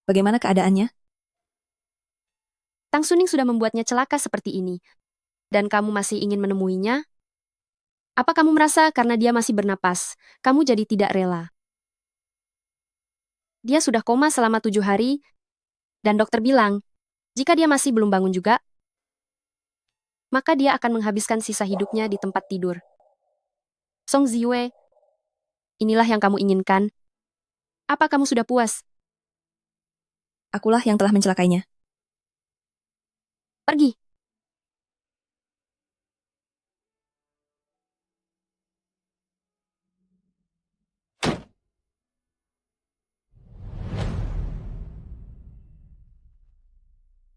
Bagaimana keadaannya? Tang Suning sudah membuatnya celaka seperti ini, dan kamu masih ingin menemuinya? Apa kamu merasa karena dia masih bernapas, kamu jadi tidak rela? Dia sudah koma selama 7 hari, dan dokter bilang, jika dia masih belum bangun juga, maka dia akan menghabiskan sisa hidupnya di tempat tidur. Song Ziyue, inilah yang kamu inginkan. Apa kamu sudah puas? Akulah yang telah mencelakainya. Pergi.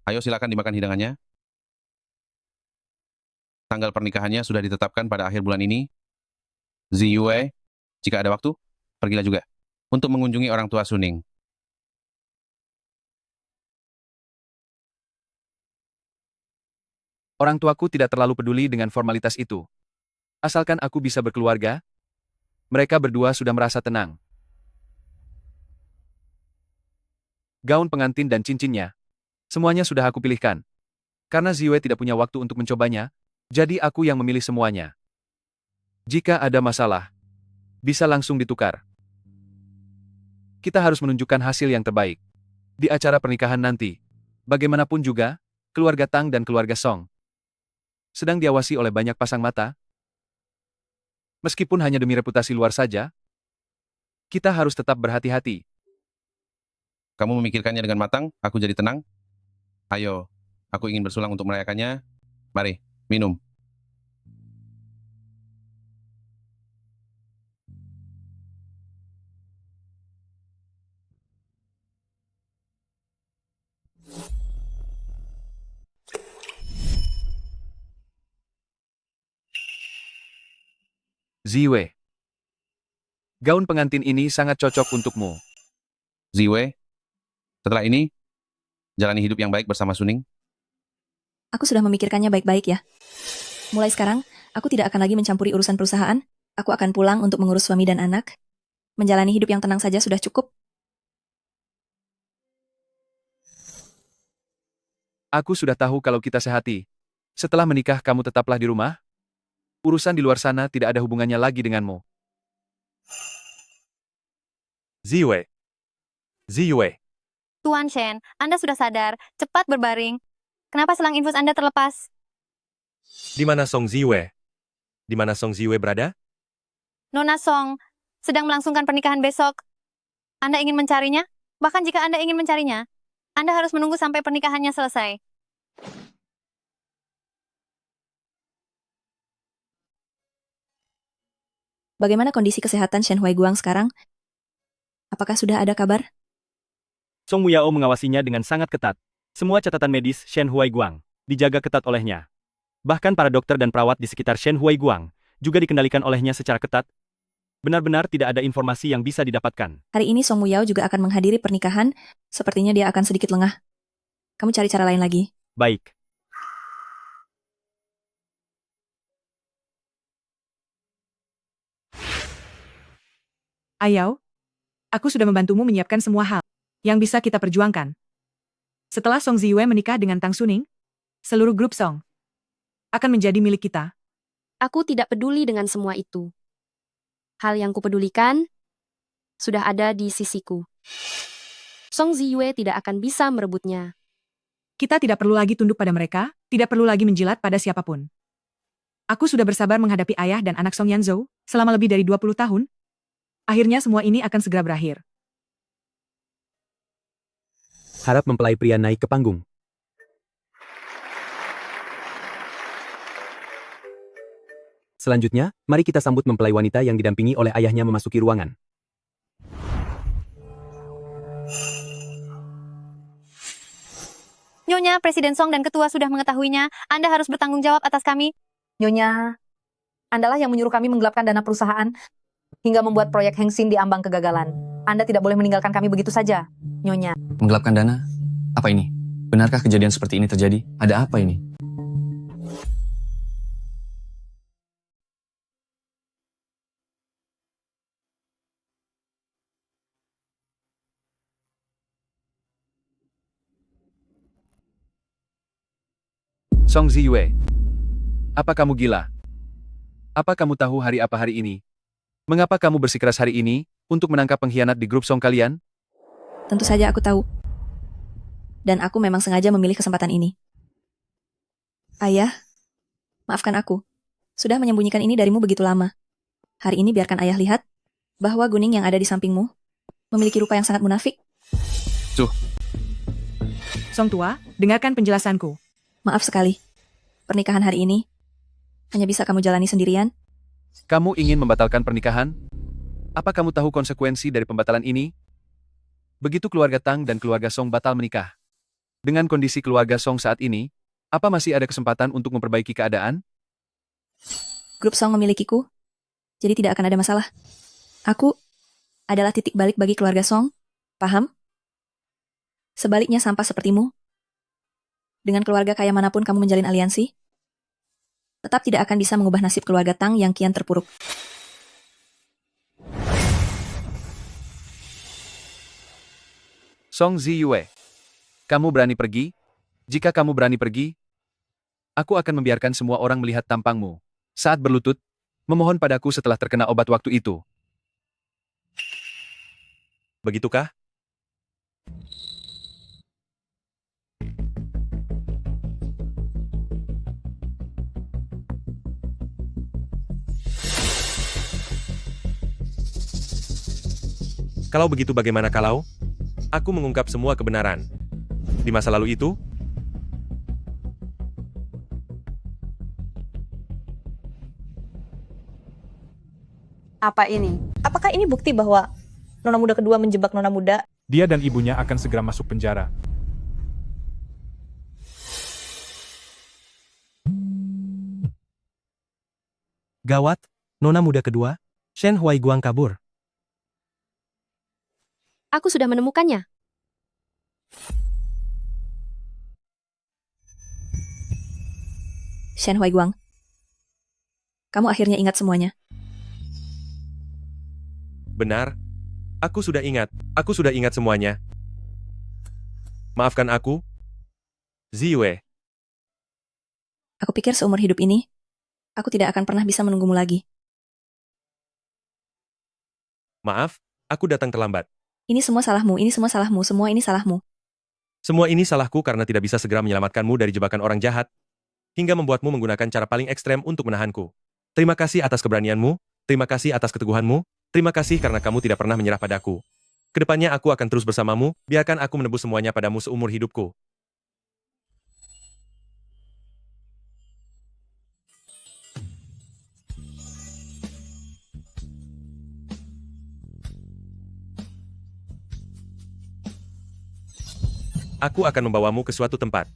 Ayo silakan dimakan hidangannya. Tanggal pernikahannya sudah ditetapkan pada akhir bulan ini. Ziyue, jika ada waktu, pergilah juga untuk mengunjungi orang tua Suning. Orang tuaku tidak terlalu peduli dengan formalitas itu. Asalkan aku bisa berkeluarga, mereka berdua sudah merasa tenang. Gaun pengantin dan cincinnya, semuanya sudah aku pilihkan. Karena Ziyue tidak punya waktu untuk mencobanya, jadi aku yang memilih semuanya. Jika ada masalah, bisa langsung ditukar. Kita harus menunjukkan hasil yang terbaik. Di acara pernikahan nanti, bagaimanapun juga, keluarga Tang dan keluarga Song sedang diawasi oleh banyak pasang mata. Meskipun hanya demi reputasi luar saja, kita harus tetap berhati-hati. Kamu memikirkannya dengan matang, aku jadi tenang. Ayo, aku ingin bersulang untuk merayakannya. Mari, minum. Ziwei. Gaun pengantin ini sangat cocok untukmu. Ziwei, setelah ini, jalani hidup yang baik bersama Suning. Aku sudah memikirkannya baik-baik ya. Mulai sekarang, aku tidak akan lagi mencampuri urusan perusahaan. Aku akan pulang untuk mengurus suami dan anak. Menjalani hidup yang tenang saja sudah cukup. Aku sudah tahu kalau kita sehati. Setelah menikah kamu tetaplah di rumah. Urusan di luar sana tidak ada hubungannya lagi denganmu. Ziwei. Ziwei. Tuan Shen, Anda sudah sadar. Cepat berbaring. Kenapa selang infus Anda terlepas? Di mana Song Ziwei? Di mana Song Ziwei berada? Nona Song sedang melangsungkan pernikahan besok. Anda ingin mencarinya? Bahkan jika Anda ingin mencarinya, Anda harus menunggu sampai pernikahannya selesai. Bagaimana kondisi kesehatan Shen Huaiguang sekarang? Apakah sudah ada kabar? Song Muyao mengawasinya dengan sangat ketat. Semua catatan medis Shen Huaiguang dijaga ketat olehnya. Bahkan para dokter dan perawat di sekitar Shen Huaiguang juga dikendalikan olehnya secara ketat. Benar-benar tidak ada informasi yang bisa didapatkan. Hari ini Song Muyao juga akan menghadiri pernikahan. Sepertinya dia akan sedikit lengah. Kamu cari cara lain lagi. Baik. Ayao, aku sudah membantumu menyiapkan semua hal yang bisa kita perjuangkan. Setelah Song Ziwei menikah dengan Tang Suning, seluruh grup Song akan menjadi milik kita. Aku tidak peduli dengan semua itu. Hal yang kupedulikan sudah ada di sisiku. Song Ziwei tidak akan bisa merebutnya. Kita tidak perlu lagi tunduk pada mereka, tidak perlu lagi menjilat pada siapapun. Aku sudah bersabar menghadapi ayah dan anak Song Yanzhou selama lebih dari 20 tahun. Akhirnya semua ini akan segera berakhir. Harap mempelai pria naik ke panggung. Selanjutnya, mari kita sambut mempelai wanita yang didampingi oleh ayahnya memasuki ruangan. Nyonya, Presiden Song dan Ketua sudah mengetahuinya. Anda harus bertanggung jawab atas kami. Nyonya, Andalah yang menyuruh kami menggelapkan dana perusahaan hingga membuat proyek Heng Xin diambang kegagalan. Anda tidak boleh meninggalkan kami begitu saja, Nyonya. Menggelapkan dana? Apa ini? Benarkah kejadian seperti ini terjadi? Ada apa ini? Song Ziwei. Apa kamu gila? Apa kamu tahu hari apa hari ini? Mengapa kamu bersikeras hari ini untuk menangkap pengkhianat di grup Song kalian? Tentu saja aku tahu. Dan aku memang sengaja memilih kesempatan ini. Ayah, maafkan aku. Sudah menyembunyikan ini darimu begitu lama. Hari ini biarkan ayah lihat bahwa Guning yang ada di sampingmu memiliki rupa yang sangat munafik. Song Tua, dengarkan penjelasanku. Maaf sekali. Pernikahan hari ini hanya bisa kamu jalani sendirian. Kamu ingin membatalkan pernikahan? Apa kamu tahu konsekuensi dari pembatalan ini? Begitu keluarga Tang dan keluarga Song batal menikah. Dengan kondisi keluarga Song saat ini, apa masih ada kesempatan untuk memperbaiki keadaan? Grup Song memilikiku, jadi tidak akan ada masalah. Aku adalah titik balik bagi keluarga Song, paham? Sebaliknya sampah sepertimu. Dengan keluarga kaya manapun kamu menjalin aliansi, tetap tidak akan bisa mengubah nasib keluarga Tang yang kian terpuruk. Song Ziwei, kamu berani pergi? Jika kamu berani pergi, aku akan membiarkan semua orang melihat tampangmu saat berlutut, memohon padaku setelah terkena obat waktu itu. Begitukah? Kalau begitu bagaimana kalau aku mengungkap semua kebenaran di masa lalu itu? Apa ini? Apakah ini bukti bahwa nona muda kedua menjebak nona muda? Dia dan ibunya akan segera masuk penjara. Gawat, Nona muda kedua, Shen Huaiguang kabur. Aku sudah menemukannya. Shen Huaiguang. Kamu akhirnya ingat semuanya. Benar. Aku sudah ingat. Aku sudah ingat semuanya. Maafkan aku, Ziyue. Aku pikir seumur hidup ini, aku tidak akan pernah bisa menunggumu lagi. Maaf, aku datang terlambat. Ini semua salahmu, ini semua salahmu, semua ini salahmu. Semua ini salahku karena tidak bisa segera menyelamatkanmu dari jebakan orang jahat, hingga membuatmu menggunakan cara paling ekstrem untuk menahanku. Terima kasih atas keberanianmu, terima kasih atas keteguhanmu, terima kasih karena kamu tidak pernah menyerah padaku. Kedepannya aku akan terus bersamamu, biarkan aku menebus semuanya padamu seumur hidupku. Aku akan membawamu ke suatu tempat.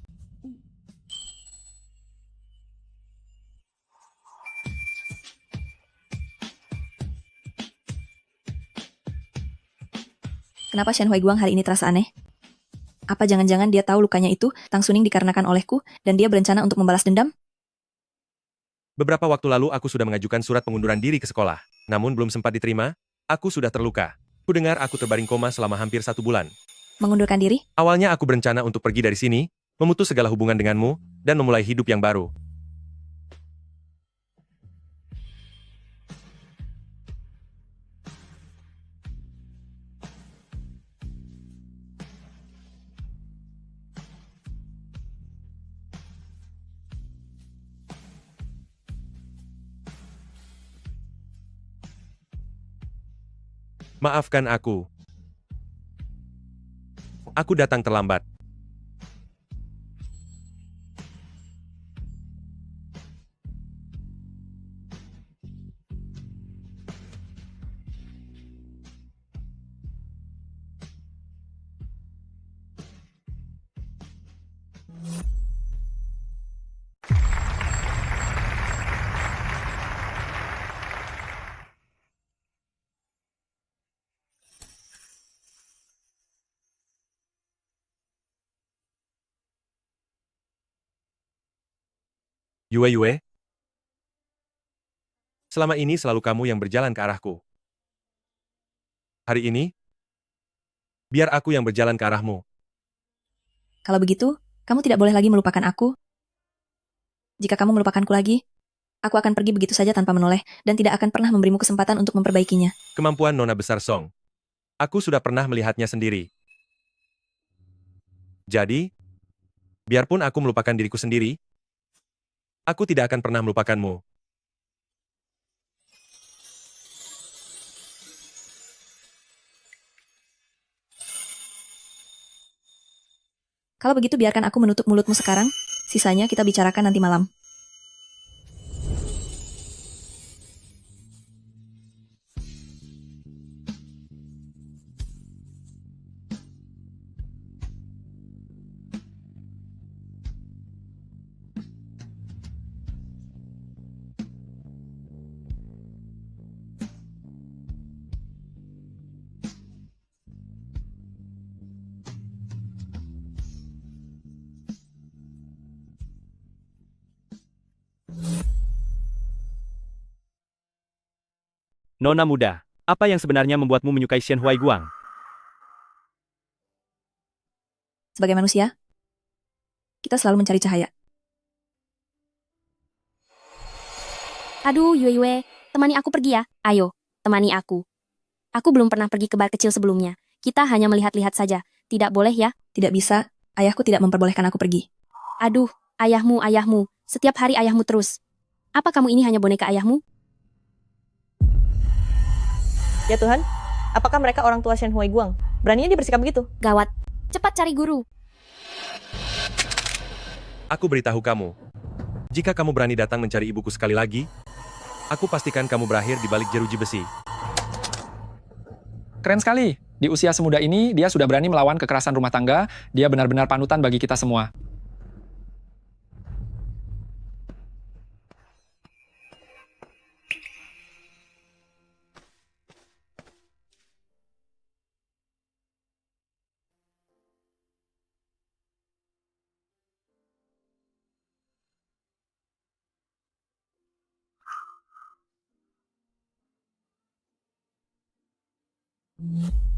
Kenapa Shen Huaiguang hari ini terasa aneh? Apa jangan-jangan dia tahu lukanya itu, Tang Suning dikarenakan olehku, dan dia berencana untuk membalas dendam? Beberapa waktu lalu aku sudah mengajukan surat pengunduran diri ke sekolah, namun belum sempat diterima, aku sudah terluka. Ku dengar aku terbaring koma selama hampir 1 bulan. Mengundurkan diri? Awalnya aku berencana untuk pergi dari sini, memutus segala hubungan denganmu, dan memulai hidup yang baru. Maafkan aku. Aku datang terlambat. Yue. Selama ini selalu kamu yang berjalan ke arahku. Hari ini, biar aku yang berjalan ke arahmu. Kalau begitu, kamu tidak boleh lagi melupakan aku. Jika kamu melupakanku lagi, aku akan pergi begitu saja tanpa menoleh, dan tidak akan pernah memberimu kesempatan untuk memperbaikinya. Kemampuan Nona besar Song. Aku sudah pernah melihatnya sendiri. Jadi, biarpun aku melupakan diriku sendiri, aku tidak akan pernah melupakanmu. Kalau begitu biarkan aku menutup mulutmu sekarang, sisanya kita bicarakan nanti malam. Nona muda, apa yang sebenarnya membuatmu menyukai Shen Huaiguang? Sebagai manusia, kita selalu mencari cahaya. Aduh, Yue, temani aku pergi ya. Ayo, temani aku. Aku belum pernah pergi ke bar kecil sebelumnya. Kita hanya melihat-lihat saja. Tidak boleh ya? Tidak bisa, ayahku tidak memperbolehkan aku pergi. Aduh, ayahmu. Setiap hari ayahmu terus. Apa kamu ini hanya boneka ayahmu? Ya Tuhan, apakah mereka orang tua Shen Huaiguang? Beraninya dia bersikap begitu? Gawat. Cepat cari guru. Aku beritahu kamu. Jika kamu berani datang mencari ibuku sekali lagi, aku pastikan kamu berakhir di balik jeruji besi. Keren sekali. Di usia semuda ini, dia sudah berani melawan kekerasan rumah tangga. Dia benar-benar panutan bagi kita semua. Anda.